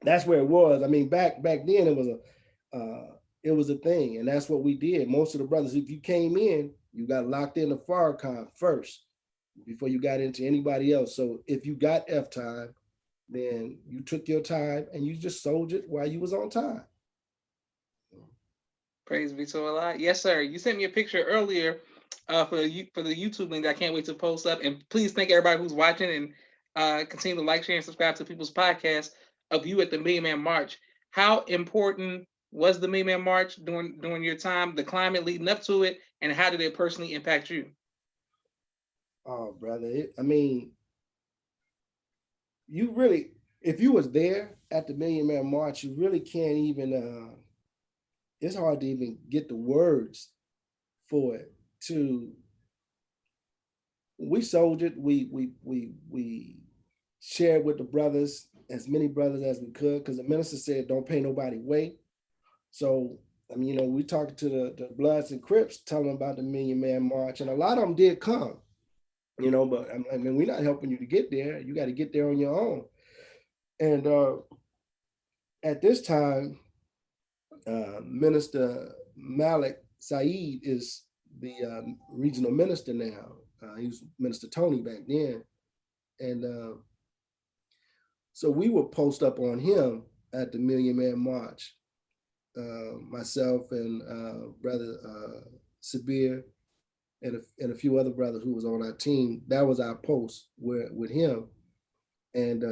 that's where it was. I mean, back then it was a thing, and that's what we did. Most of the brothers, if you came in, you got locked into Farrakhan first before you got into anybody else. So if you got F time, then you took your time and you just soldiered while you was on time. Praise be to Allah. Yes, sir. You sent me a picture earlier for the YouTube link. I can't wait to post up. And please thank everybody who's watching and continue to like, share, and subscribe to people's podcasts of you at the Million Man March. How important was the Million Man March during your time, the climate leading up to it, and how did it personally impact you? Oh, brother. I mean, you really, if you was there at the Million Man March, you really can't even, it's hard to even get the words for it. We soldiered, we shared with the brothers, as many brothers as we could, because the minister said, don't pay nobody way. So, I mean, we talked to the Bloods and Crips, telling them about the Million Man March, and a lot of them did come, but I mean, we're not helping you to get there. You got to get there on your own. And at this time, Minister Malik Saeed is the regional minister now. He was Minister Tony back then. And so we would post up on him at the Million Man March. Myself and Brother Sabir and a few other brothers who was on our team. That was our post with him. And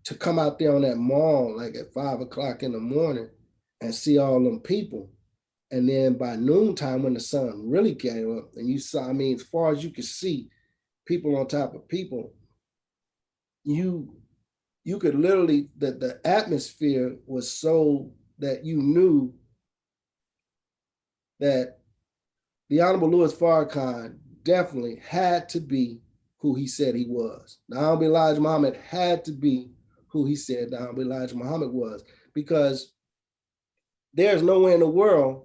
to come out there on that mall like at 5 o'clock in the morning and see all them people. And then by noontime when the sun really came up and you saw, I mean, as far as you could see, people on top of people, you could literally, the atmosphere was so that you knew that the Honorable Louis Farrakhan definitely had to be who he said he was. The Honorable Elijah Muhammad had to be who he said the Honorable Elijah Muhammad was, because there's nowhere in the world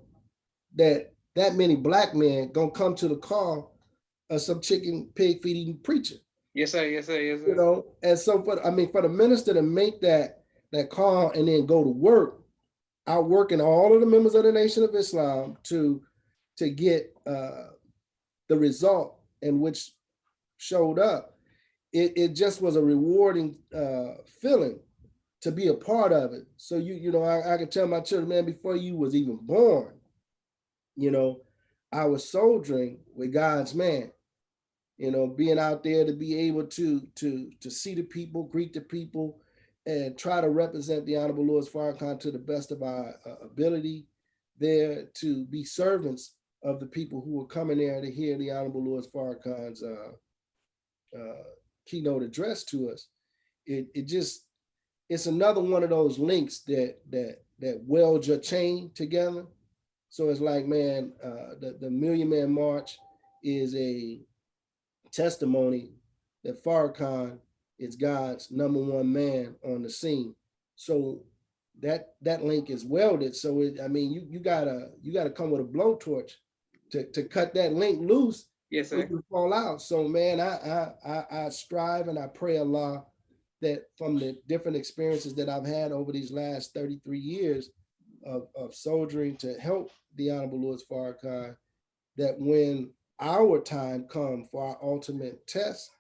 that many black men gonna come to the call of some chicken pig feet eating preacher. Yes, sir. Yes, sir. Yes, You sir. know, and so for the minister to make that call and then go to work, outworking all of the members of the Nation of Islam to get the result in which showed up, it just was a rewarding feeling to be a part of it. So I can tell my children, man, before you was even born, I was soldiering with God's man. Being out there to be able to see the people, greet the people, and try to represent the Honorable Lord Farrakhan to the best of our ability, there to be servants of the people who were coming there to hear the Honorable Lord Farrakhan's keynote address to us. It's another one of those links that weld your chain together. So it's like, man, the Million Man March is a testimony that Farrakhan is God's number one man on the scene. So that link is welded. So you gotta come with a blowtorch to cut that link loose. Yes, So you sir. can fall out. So man, I strive and I pray Allah that from the different experiences that I've had over these last 33 years of soldiering to help the Honorable Lord Farrakhan, that when our time comes for our ultimate test,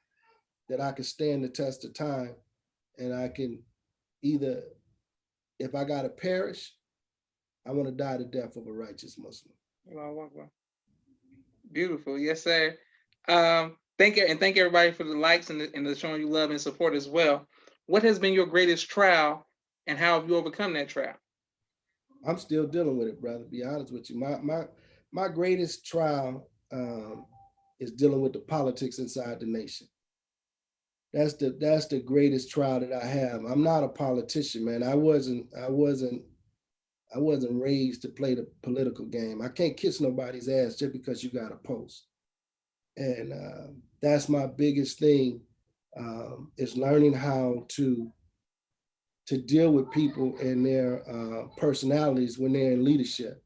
that I can stand the test of time, and I can either, if I gotta perish, I want to die the death of a righteous Muslim. Beautiful. Yes, sir. Thank you, and thank everybody for the likes and the showing you love and support as well. What has been your greatest trial, and how have you overcome that trial? I'm still dealing with it, brother. To be honest with you, my greatest trial is dealing with the politics inside the nation. That's the greatest trial that I have. I'm not a politician, man. I wasn't raised to play the political game. I can't kiss nobody's ass just because you got a post. And that's my biggest thing, is learning how to deal with people and their personalities when they're in leadership.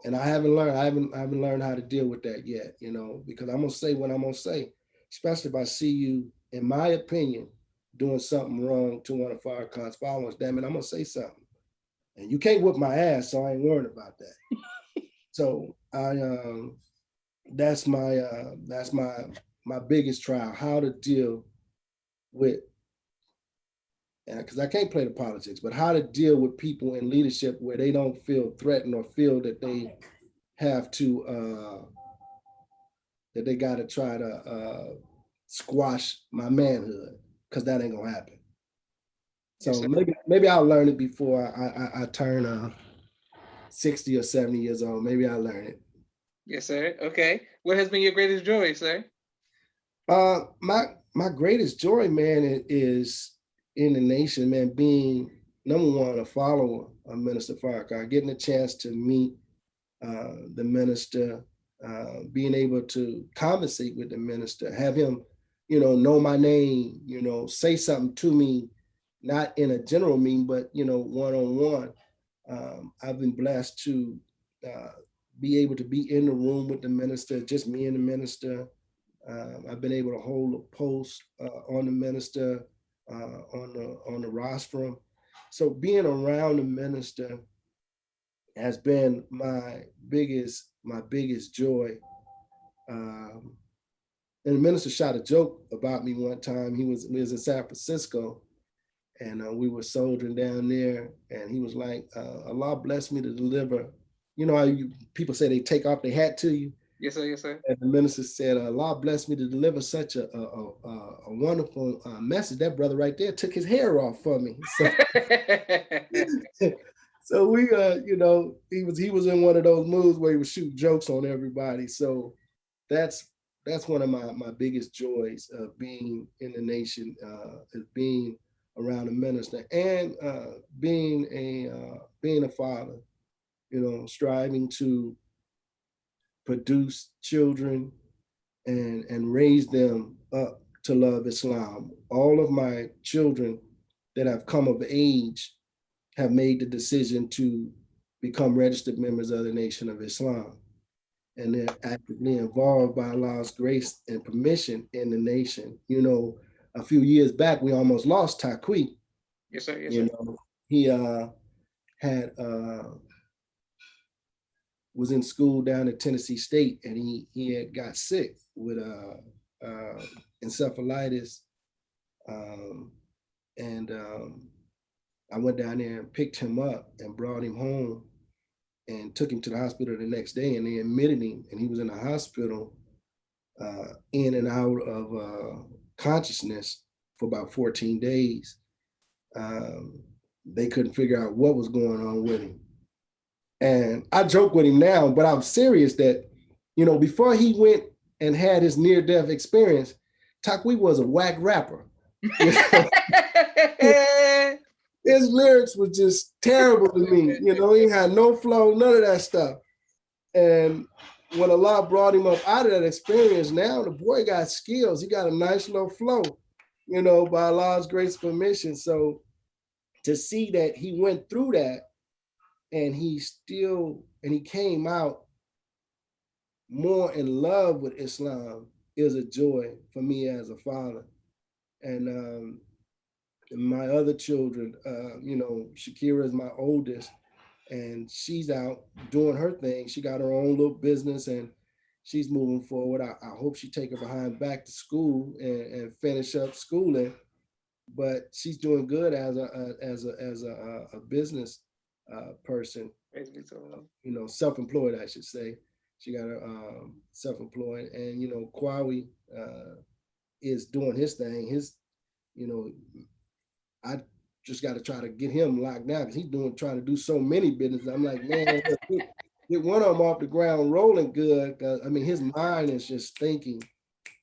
And I haven't learned how to deal with that yet, because I'm gonna say what I'm gonna say, especially if I see you, in my opinion, doing something wrong to one of Farrakhan's followers. Damn it, I'm gonna say something, and you can't whip my ass, so I ain't worried about that. So that's my biggest trial, how to deal with, and because I can't play the politics, but how to deal with people in leadership where they don't feel threatened or feel that they have to that they got to try to squash my manhood, because that ain't gonna happen. Yes, So sir. maybe I'll learn it before I turn 60 or 70 years old. Maybe I'll learn it. Yes, sir. Okay. What has been your greatest joy, sir? My greatest joy, man, is in the nation, man, being number one, a follower of Minister Farrakhan, getting a chance to meet the minister, being able to conversate with the minister, have him, know my name, say something to me, not in a general meeting, but one on one. I've been blessed to be able to be in the room with the minister, just me and the minister. I've been able to hold a post on the minister, on the rostrum. So being around the minister has been my biggest joy. And the minister shot a joke about me one time. We was in San Francisco, and we were soldiering down there, and he was like, "Allah blessed me to deliver." You know how people say they take off their hat to you. Yes, sir. Yes, sir. And the minister said, "Allah blessed me to deliver such a wonderful message." That brother right there took his hair off for me. So, so we, he was in one of those moods where he would shoot jokes on everybody. So that's one of my biggest joys of being in the nation, is being around a minister, and being a father. Striving to produce children and raised them up to love Islam. All of my children that have come of age have made the decision to become registered members of the Nation of Islam. And they're actively involved by Allah's grace and permission in the nation. You know, a few years back, we almost lost Taqi. Yes, sir. Yes, You sir. know, he had was in school down at Tennessee State, and he had got sick with encephalitis, um, and I went down there and picked him up and brought him home and took him to the hospital the next day, and they admitted him, and he was in the hospital in and out of consciousness for about 14 days. They couldn't figure out what was going on with him. And I joke with him now, but I'm serious that, you know, before he went and had his near-death experience, Taqi was a whack rapper. You know? His lyrics were just terrible to me. You know, he had no flow, none of that stuff. And when Allah brought him up out of that experience, now the boy got skills. He got a nice little flow, you know, by Allah's grace permission. So to see that he went through that and he came out more in love with Islam is a joy for me as a father. And my other children, you know, Shakira is my oldest, and she's out doing her thing. She got her own little business and she's moving forward. I hope she take her behind back to school and finish up schooling. But she's doing good as a business person, you know, self-employed, I should say. She got her self-employed, and you know, Kwawi is doing his thing. You know, I just got to try to get him locked down because he's trying to do so many businesses. I'm like, man, get one of them off the ground rolling good. I mean, his mind is just thinking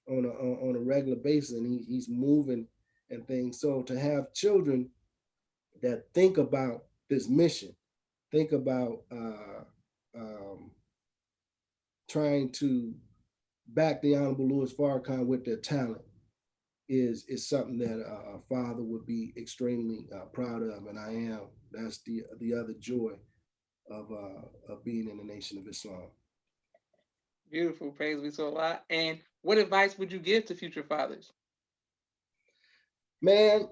on a regular basis, and he's moving and things. So to have children that think about this mission, think about trying to back the Honorable Louis Farrakhan with their talent is something that a father would be extremely proud of, and I am. That's the other joy of being in the Nation of Islam. Beautiful. Praise be to Allah. And what advice would you give to future fathers? Man,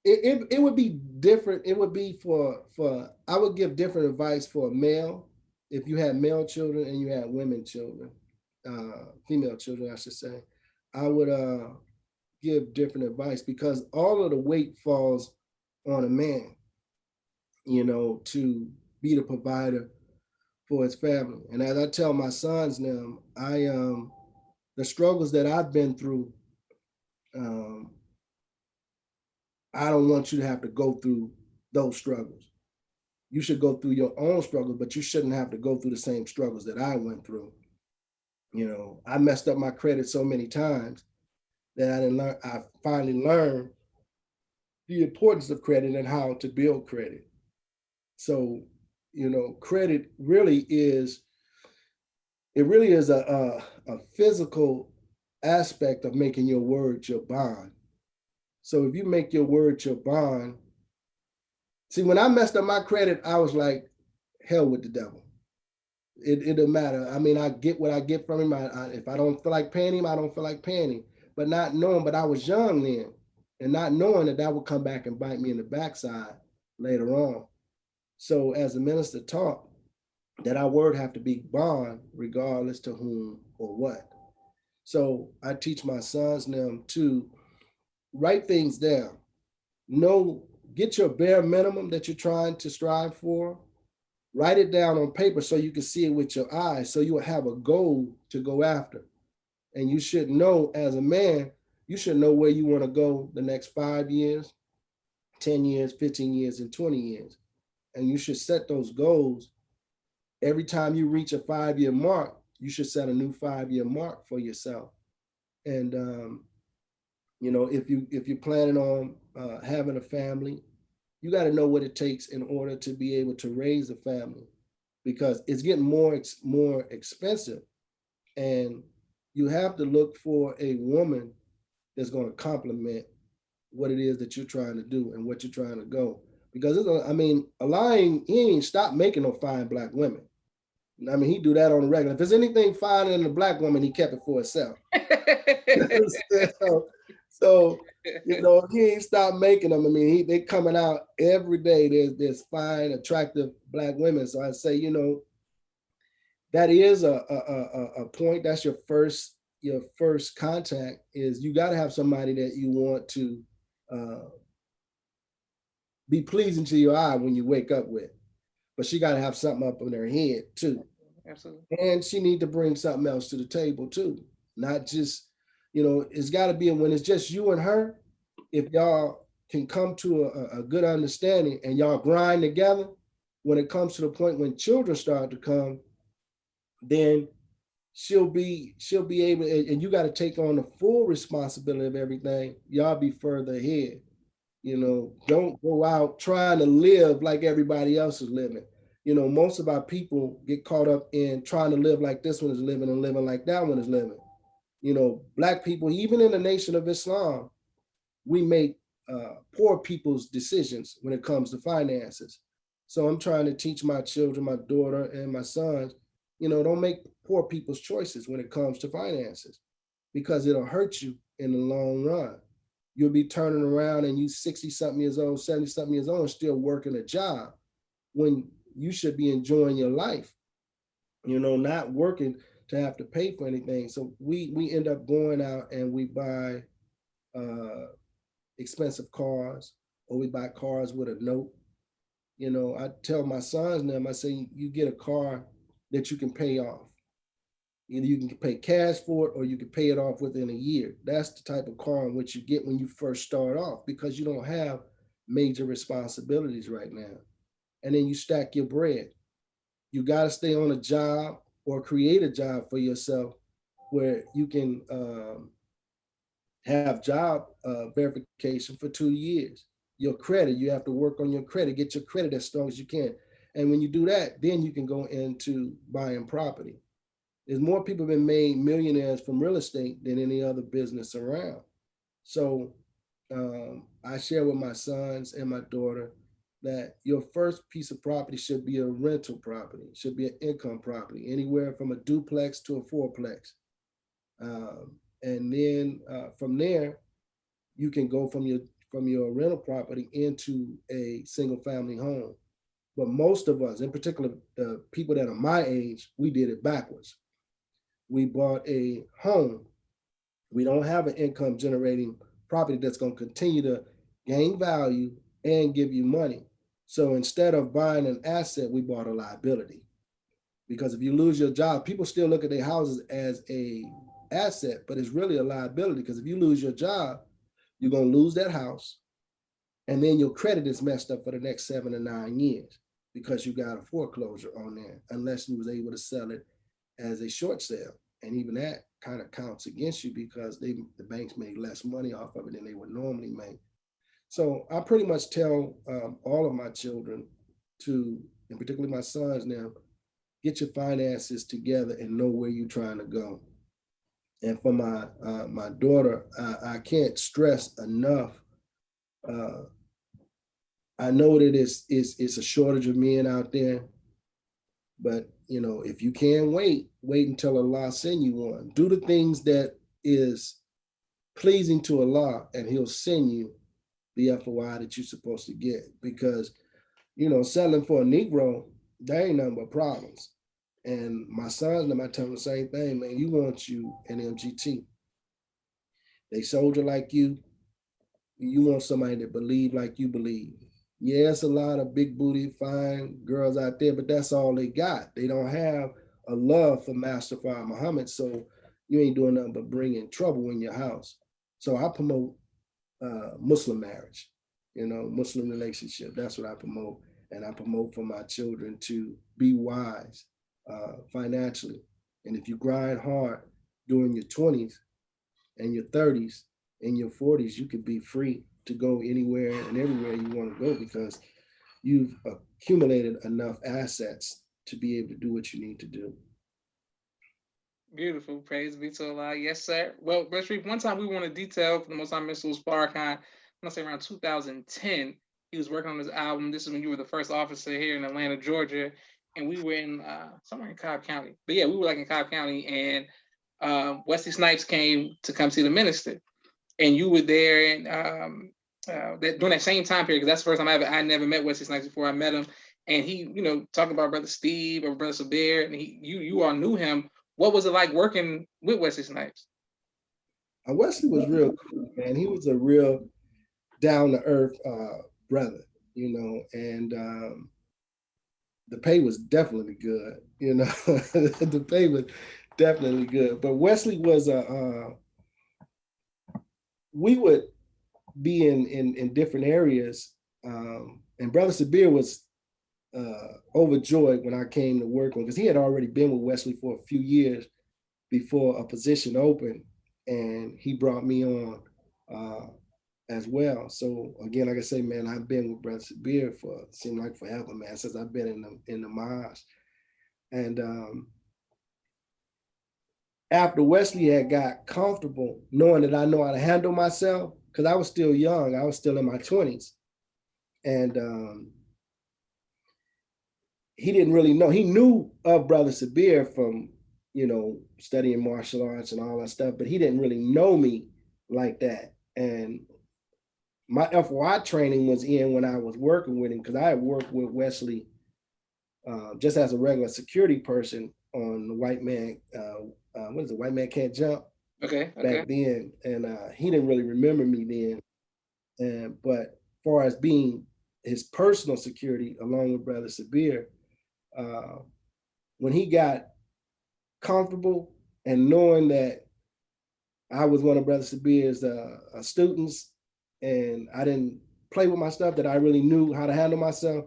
it would be different. It would be for I would give different advice for a male if you had male children and you had women children, female children, I should say. I would give different advice because all of the weight falls on a man, you know, to be the provider for his family. And as I tell my sons now, the struggles that I've been through, I don't want you to have to go through those struggles. You should go through your own struggles, but you shouldn't have to go through the same struggles that I went through. You know, I messed up my credit so many times that I finally learned the importance of credit and how to build credit. So, you know, credit really is a physical aspect of making your word your bond. So if you make your word your bond, see, when I messed up my credit, I was like, hell with the devil. It don't matter. I mean, I get what I get from him. If I don't feel like paying him, I don't feel like paying him. But not knowing, but I was young then, and not knowing that would come back and bite me in the backside later on. So as the minister taught, that our word have to be bond regardless to whom or what. So I teach my sons now to write things down. Get your bare minimum that you're trying to strive for. Write it down on paper so you can see it with your eyes, so you will have a goal to go after. And you should know, as a man, you should know where you want to go the next 5 years, 10 years, 15 years, and 20 years. And you should set those goals. Every time you reach a 5-year mark, you should set a new 5-year mark for yourself. And you know, if you're planning on having a family, you got to know what it takes in order to be able to raise a family, because it's getting more expensive. And you have to look for a woman that's going to complement what it is that you're trying to do and what you're trying to go. Because I mean, a lying, he ain't stopped making no fine black women. I mean, he do that on the regular. If there's anything finer than a black woman, he kept it for himself. so, so, he ain't stopped making them. I mean, they coming out every day. There's fine, attractive black women. So I say, that is a point. That's your first contact is you got to have somebody that you want to uh, be pleasing to your eye when you wake up with. But she got to have something up in her head too, Absolutely. and she need to bring something else to the table too. Not just, it's got to be when it's just you and her. If y'all can come to a good understanding and y'all grind together, when it comes to the point when children start to come, then she'll be able, and you got to take on the full responsibility of everything. Y'all be further ahead. Don't go out trying to live like everybody else is living. Most of our people get caught up in trying to live like this one is living and living like that one is living. Black people, even in the Nation of Islam, we make poor people's decisions when it comes to finances. So I'm trying to teach my children, my daughter and my sons, don't make poor people's choices when it comes to finances because it'll hurt you in the long run. You'll be turning around and you 60 something years old, 70 something years old, and still working a job when you should be enjoying your life, not working to have to pay for anything. So we end up going out and we buy uh, expensive cars, or we buy cars with a note. I tell my sons now, I say, you get a car that you can pay off. Either you can pay cash for it or you can pay it off within a year. That's the type of car in which you get when you first start off because you don't have major responsibilities right now. And then you stack your bread. You got to stay on a job or create a job for yourself where you can have job verification for 2 years. Your credit, you have to work on your credit, get your credit as strong as you can. And when you do that, then you can go into buying property. There's more people been made millionaires from real estate than any other business around. So I share with my sons and my daughter that your first piece of property should be a rental property, should be an income property, anywhere from a duplex to a fourplex. And then from there, you can go from your rental property into a single family home. But most of us, in particular, people that are my age, we did it backwards. We bought a home. We don't have an income generating property that's going to continue to gain value and give you money. So instead of buying an asset, we bought a liability. Because if you lose your job, people still look at their houses as a asset, but it's really a liability. Because if you lose your job, you're going to lose that house, and then your credit is messed up for the next 7 to 9 years because you got a foreclosure on there, unless you was able to sell it as a short sale. And even that kind of counts against you because the banks made less money off of it than they would normally make. So I pretty much tell all of my children to, and particularly my sons now, get your finances together and know where you're trying to go. And for my daughter, I can't stress enough. Uh, I know that it's a shortage of men out there, but if you can wait until Allah send you one. Do the things that is pleasing to Allah, and He'll send you the FOI that you're supposed to get. Because selling for a Negro, there ain't nothing but problems. And my sons, them, I tell them the same thing, man. You want you an MGT. They soldier like you. You want somebody that believe like you believe. Yeah, it's a lot of big booty, fine girls out there, but that's all they got. They don't have a love for Master Fard Muhammad, so you ain't doing nothing but bringing trouble in your house. So I promote Muslim marriage, Muslim relationship. That's what I promote, and I promote for my children to be wise financially. And if you grind hard during your 20s and your 30s and your 40s, you could be free to go anywhere and everywhere you want to go because you've accumulated enough assets to be able to do what you need to do. Beautiful. Praise be to Allah. Yes, sir. Well, Brother Sharrieff, one time we were on a detail for the most time Mr. Farrakhan, I want to say around 2010. He was working on his album. This is when you were the first officer here in Atlanta, Georgia. And we were in somewhere in Cobb County. But yeah, we were like in Cobb County. And Wesley Snipes came to come see the minister. And you were there and during that same time period, because that's the first time I never met Wesley Snipes before I met him. And he, talking about Brother Steve or Brother Sabir, and you all knew him. What was it like working with Wesley Snipes? Wesley was real cool, man. He was a real down to earth brother, and the pay was definitely good. The pay was definitely good. But Wesley was we would be in different areas, and Brother Sabir was overjoyed when I came to work on because he had already been with Wesley for a few years before a position opened, and he brought me on as well. So again, like I say, man, I've been with Brother Sabir for seemed like forever, man, since I've been in the mosque. And after Wesley had got comfortable knowing that I know how to handle myself, because I was still young, I was still in my 20s. And he didn't really know. He knew of Brother Sabir from, studying martial arts and all that stuff, but he didn't really know me like that. And my FOI training was in when I was working with him because I had worked with Wesley just as a regular security person on the White Man, what is it, White Man Can't Jump Okay. back then. And he didn't really remember me then. But as far as being his personal security along with Brother Sabir, when he got comfortable and knowing that I was one of Brother Sabir's students and I didn't play with my stuff, that I really knew how to handle myself,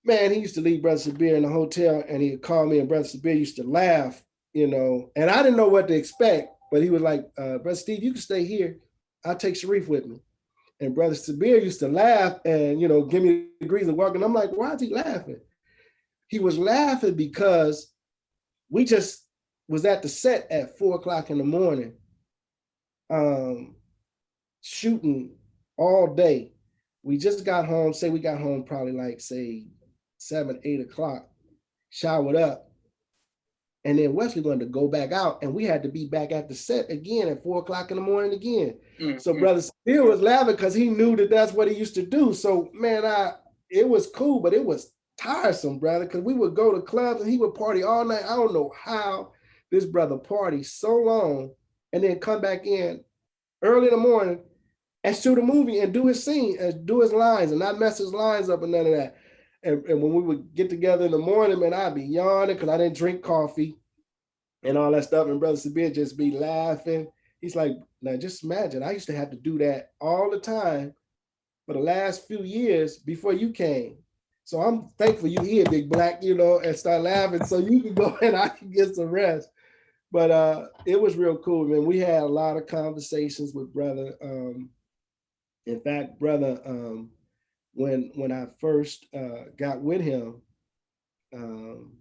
man, he used to leave Brother Sabir in the hotel and he'd call me, and Brother Sabir used to laugh, and I didn't know what to expect, but he was like, Brother Steve, you can stay here. I'll take Sharrieff with me. And Brother Sabir used to laugh and, give me the degrees of walking. I'm like, why is he laughing? He was laughing because we just was at the set at 4:00 in the morning, shooting all day. We just got home, say we got home probably like, say, 7, 8 o'clock, showered up. And then Wesley wanted to go back out, and we had to be back at the set again at 4:00 in the morning again. So Brother Steele was laughing because he knew that that's what he used to do. So man, it was cool, but it was tiresome, brother, because we would go to clubs and he would party all night. I don't know how this brother partied so long and then come back in early in the morning and shoot a movie and do his scene and do his lines and not mess his lines up and none of that. And when we would get together in the morning, man, I'd be yawning because I didn't drink coffee and all that stuff. And Brother Sabir just be laughing. He's like, now just imagine, I used to have to do that all the time for the last few years before you came. So I'm thankful you here, Big Black, and start laughing so you can go and I can get some rest. But it was real cool, man. We had a lot of conversations with brother. In fact, brother, when I first got with him, um,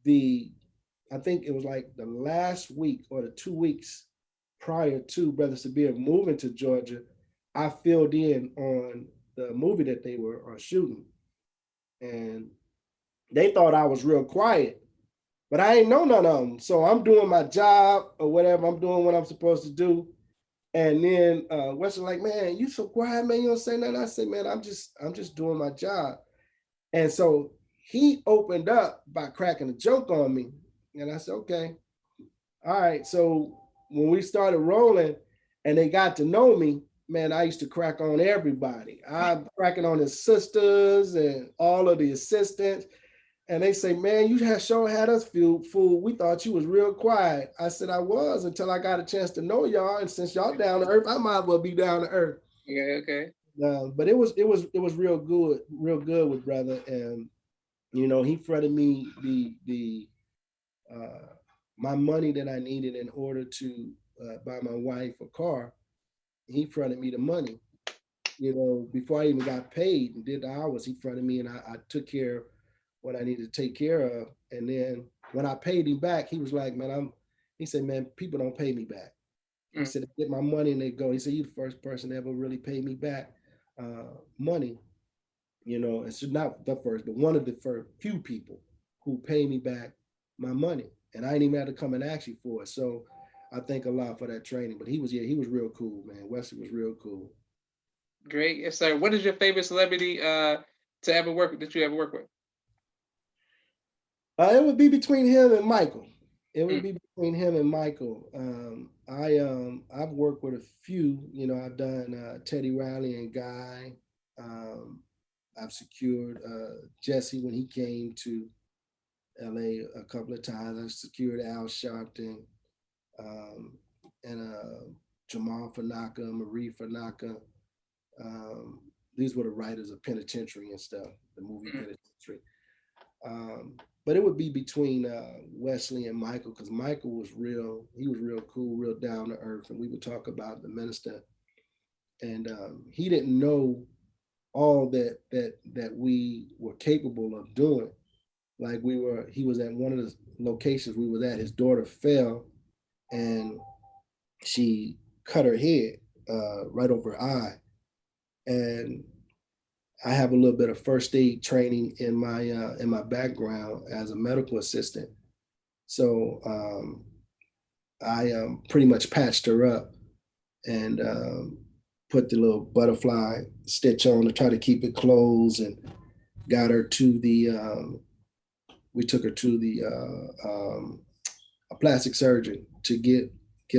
I think it was like the last week or the 2 weeks prior to Brother Sabir moving to Georgia, I filled in on the movie that they were shooting. And they thought I was real quiet, but I ain't know none of them. So I'm doing my job or whatever. I'm doing what I'm supposed to do. And then Weston like, man, you so quiet, man. You don't say nothing. I said, man, I'm just doing my job. And so he opened up by cracking a joke on me. And I said, okay, all right. So when we started rolling and they got to know me, man, I used to crack on everybody. I'm cracking on his sisters and all of the assistants. And they say, man, you have sure had us fool. We thought you was real quiet. I said I was until I got a chance to know y'all. And since y'all down to earth, I might as well be down to earth. Okay. But it was real good with brother. And he fronted me the my money that I needed in order to buy my wife a car. He fronted me the money. Before I even got paid and did the hours, he fronted me, and I took care of what I needed to take care of. And then when I paid him back, he was like, man, he said, man, people don't pay me back. He said, they get my money and they go. He said, you the first person to ever really pay me back money. It's not the first, but one of the first few people who pay me back my money. And I didn't even have to come and ask you for it. So I thank Allah for that training. But he was real cool, man. Wesley was real cool. Great. Yes, sir. What is your favorite celebrity to ever work with, that you ever work with? It would be between him and Michael. It would be between him and Michael. I've worked with a few. I've done Teddy Riley and Guy. I've secured Jesse when he came to LA a couple of times. I've secured Al Sharpton and Jamal Fanaka, Marie Fanaka. These were the writers of Penitentiary and stuff, the movie Penitentiary. But it would be between Wesley and Michael, because Michael was real. He was real cool, real down to earth, and we would talk about the minister. And he didn't know all that we were capable of doing. Like he was at one of the locations we was at. His daughter fell, and she cut her head right over her eye, and I have a little bit of first aid training in my background as a medical assistant. So I pretty much patched her up and put the little butterfly stitch on to try to keep it closed, and got her to we took her to a plastic surgeon to get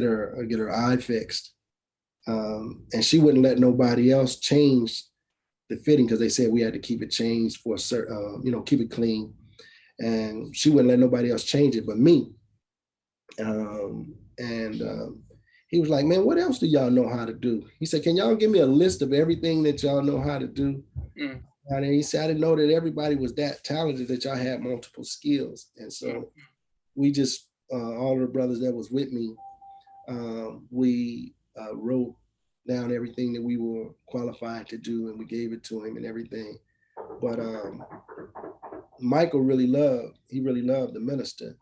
her eye fixed. And she wouldn't let nobody else change the fitting, because they said we had to keep it changed for a certain, keep it clean. And she wouldn't let nobody else change it but me. He was like, man, what else do y'all know how to do? He said, can y'all give me a list of everything that y'all know how to do? And he said, I didn't know that everybody was that talented, that y'all had multiple skills. And so we just, all the brothers that was with me, we wrote down everything that we were qualified to do, and we gave it to him and everything. But Michael really loved the minister,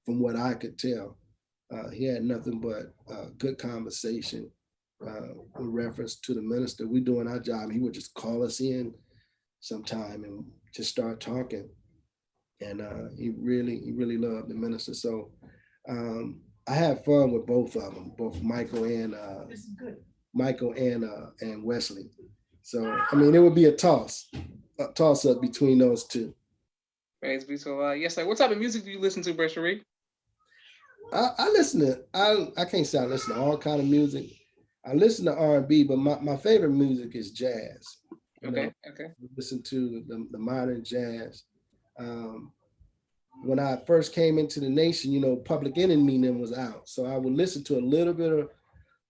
from what I could tell. He had nothing but good conversation in reference to the minister. We doing our job. He would just call us in sometime and just start talking. And he really loved the minister. So I had fun with both of them, both Michael and Wesley. So I mean, it would be a toss up between those two. Praise be to Allah. Yes, sir. What type of music do you listen to, Bro Sharrieff? I listen to I can't say I listen to all kind of music. I listen to R&B, but my favorite music is jazz. Okay. Listen to the modern jazz. When I first came into the nation, Public Enemy was out, so I would listen to a little bit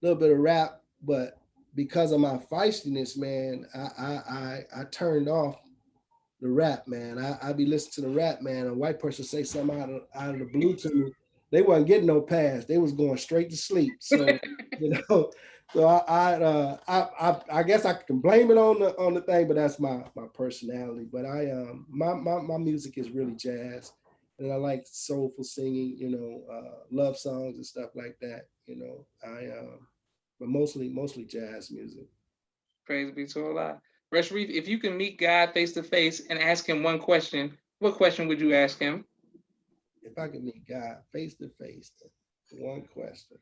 of rap, but because of my feistiness, man, I turned off the rap, man. I be listening to the rap, man. A white person say something out of the blue to me, they wasn't getting no pass. They was going straight to sleep. So so I guess I can blame it on the thing, but that's my personality. But my music is really jazz, and I like soulful singing, love songs and stuff like that. But mostly jazz music. Praise be to Allah. Bro Sharrieff, if you can meet God face to face and ask him one question, what question would you ask him? If I could meet God face to face, one question.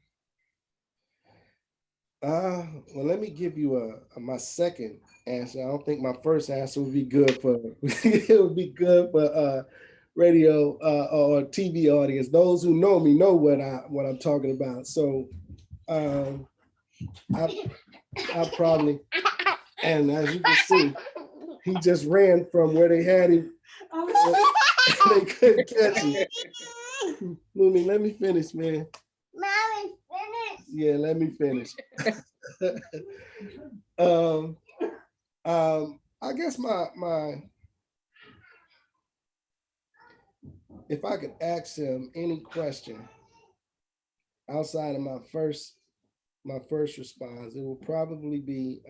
Well, let me give you my second answer. I don't think my first answer would be good for it would be good for radio or TV audience. Those who know me know what I'm talking about. So I probably, and as you can see, he just ran from where they had him. They couldn't catch him. Mooney, let me finish, man. Mommy, finish. Yeah, let me finish. I guess my if I could ask him any question outside of my first response, it will probably be,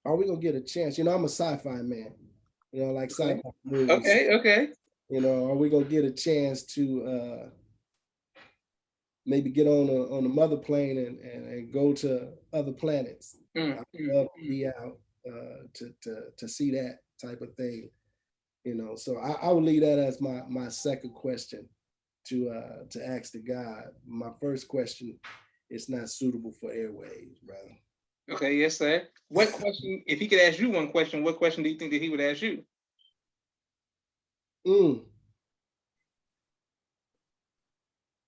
are we gonna get a chance? I'm a sci-fi man. like Okay. sci-fi movies. Okay. Okay. Are we gonna get a chance to maybe get on a mother plane and go to other planets? Mm, I'd mm, love to mm. be out to see that type of thing. So I would leave that as my second question to ask the God. My first question is not suitable for airwaves, brother. Okay. Yes, sir. What question? If he could ask you one question, what question do you think that he would ask you? Mm,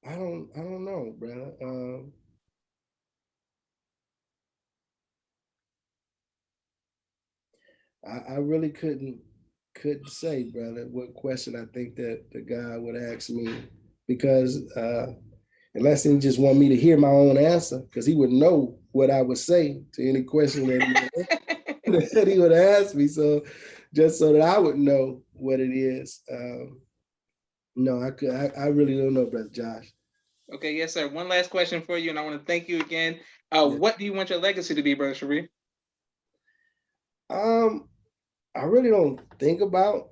I don't know, brother. I really couldn't say, brother, what question I think that the guy would ask me because unless he just want me to hear my own answer, because he would know what I would say to any question that he would ask me. So just so that I would know what it is. No, I really don't know, brother Josh. Okay. Yes, sir. One last question for you, and I want to thank you again. Yeah. What do you want your legacy to be, brother Sharrieff? Um, I really don't think about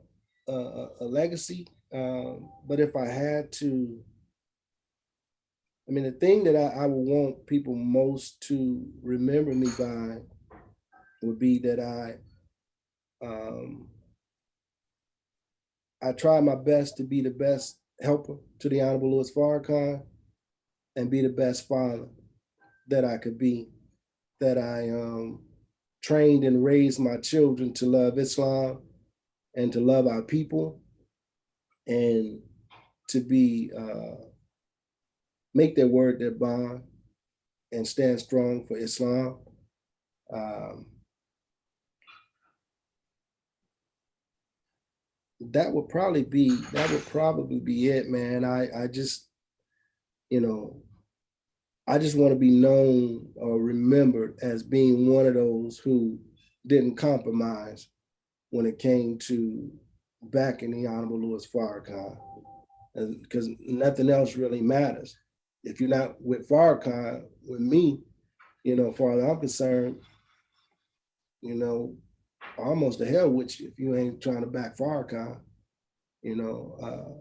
a legacy. But if I had to, I mean, the thing that I would want people most to remember me by would be that um, I tried my best to be the best helper to the Honorable Louis Farrakhan and be the best father that I could be. That I trained and raised my children to love Islam and to love our people and to be make their word their bond and stand strong for Islam. Um, that would probably be it, man. I just you know I just want to be known or remembered as being one of those who didn't compromise when it came to backing the Honorable Louis Farrakhan, because nothing else really matters. If you're not with Farrakhan, with me, as far as I'm concerned, you know, almost the hell with you if you ain't trying to back Farrakhan.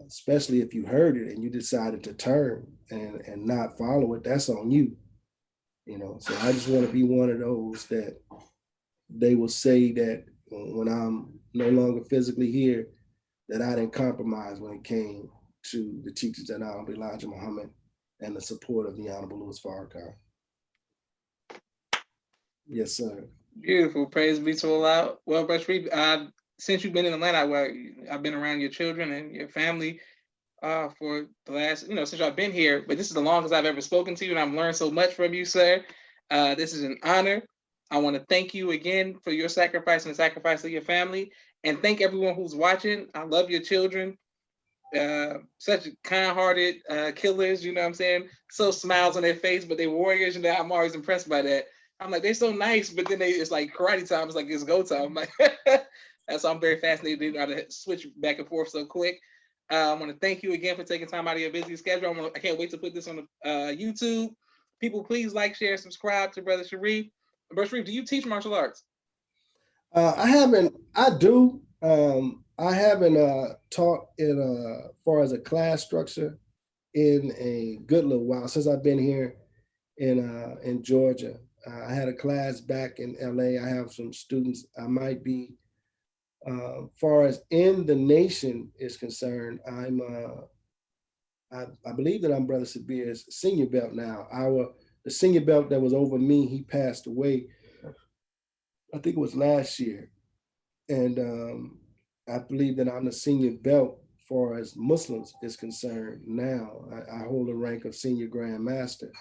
Especially if you heard it and you decided to turn and not follow it, that's on you. So I just want to be one of those that they will say that when I'm no longer physically here, that I didn't compromise when it came to the teachings of Honorable Elijah Muhammad and the support of the Honorable Louis Farrakhan. Yes, sir. Beautiful. Praise be to Allah. Well, brother Sharrieff, since you've been in Atlanta, I've been around your children and your family for the last, since I've been here. But this is the longest I've ever spoken to you, and I've learned so much from you, sir. This is an honor. I want to thank you again for your sacrifice and the sacrifice of your family, and thank everyone who's watching. I love your children. Such kind-hearted killers, you know what I'm saying? So smiles on their face, but they warriors, I'm always impressed by that. I'm like, they're so nice, but then it's like karate time, it's like it's go time. I'm like, that's why I'm very fascinated. They know how to switch back and forth so quick. I want to thank you again for taking time out of your busy schedule. I can't wait to put this on YouTube. People, please like, share, subscribe to Brother Sharrieff. Brother Sharrieff, do you teach martial arts? I haven't. I do. I haven't taught in far as a class structure in a good little while since I've been here in Georgia. I had a class back in LA. I have some students. I might be far as in the nation is concerned. I believe that I'm Brother Sabir's senior belt now. The senior belt that was over me, he passed away. I think it was last year, and I believe that I'm the senior belt far as Muslims is concerned now. I hold the rank of senior grand master.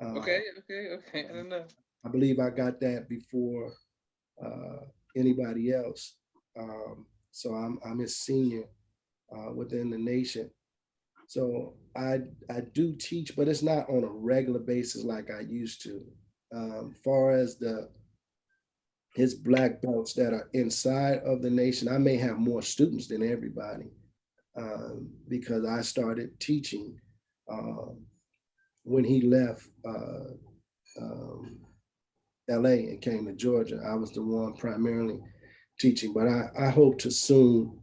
Okay, okay, okay. I don't know. I believe I got that before anybody else. So I'm his senior within the nation. So I do teach, but it's not on a regular basis like I used to. Far as the his black belts that are inside of the nation, I may have more students than everybody because I started teaching um, when he left um, LA and came to Georgia. I was the one primarily teaching, but I hope to soon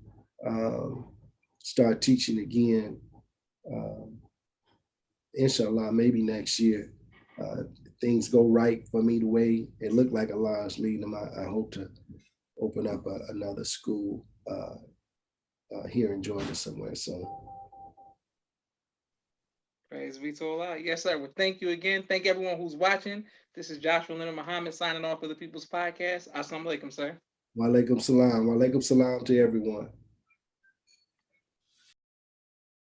start teaching again. Um, Inshallah, maybe next year. Things go right for me the way it looked like Allah is leading them. I hope to open up another school here in Georgia somewhere. So, Praise be to Allah. Yes, sir. Well, thank you again. Thank everyone who's watching. This is Joshua Leonard Muhammad signing off for the People's Podcast. Assalamu alaikum, sir. walaikum salam to everyone.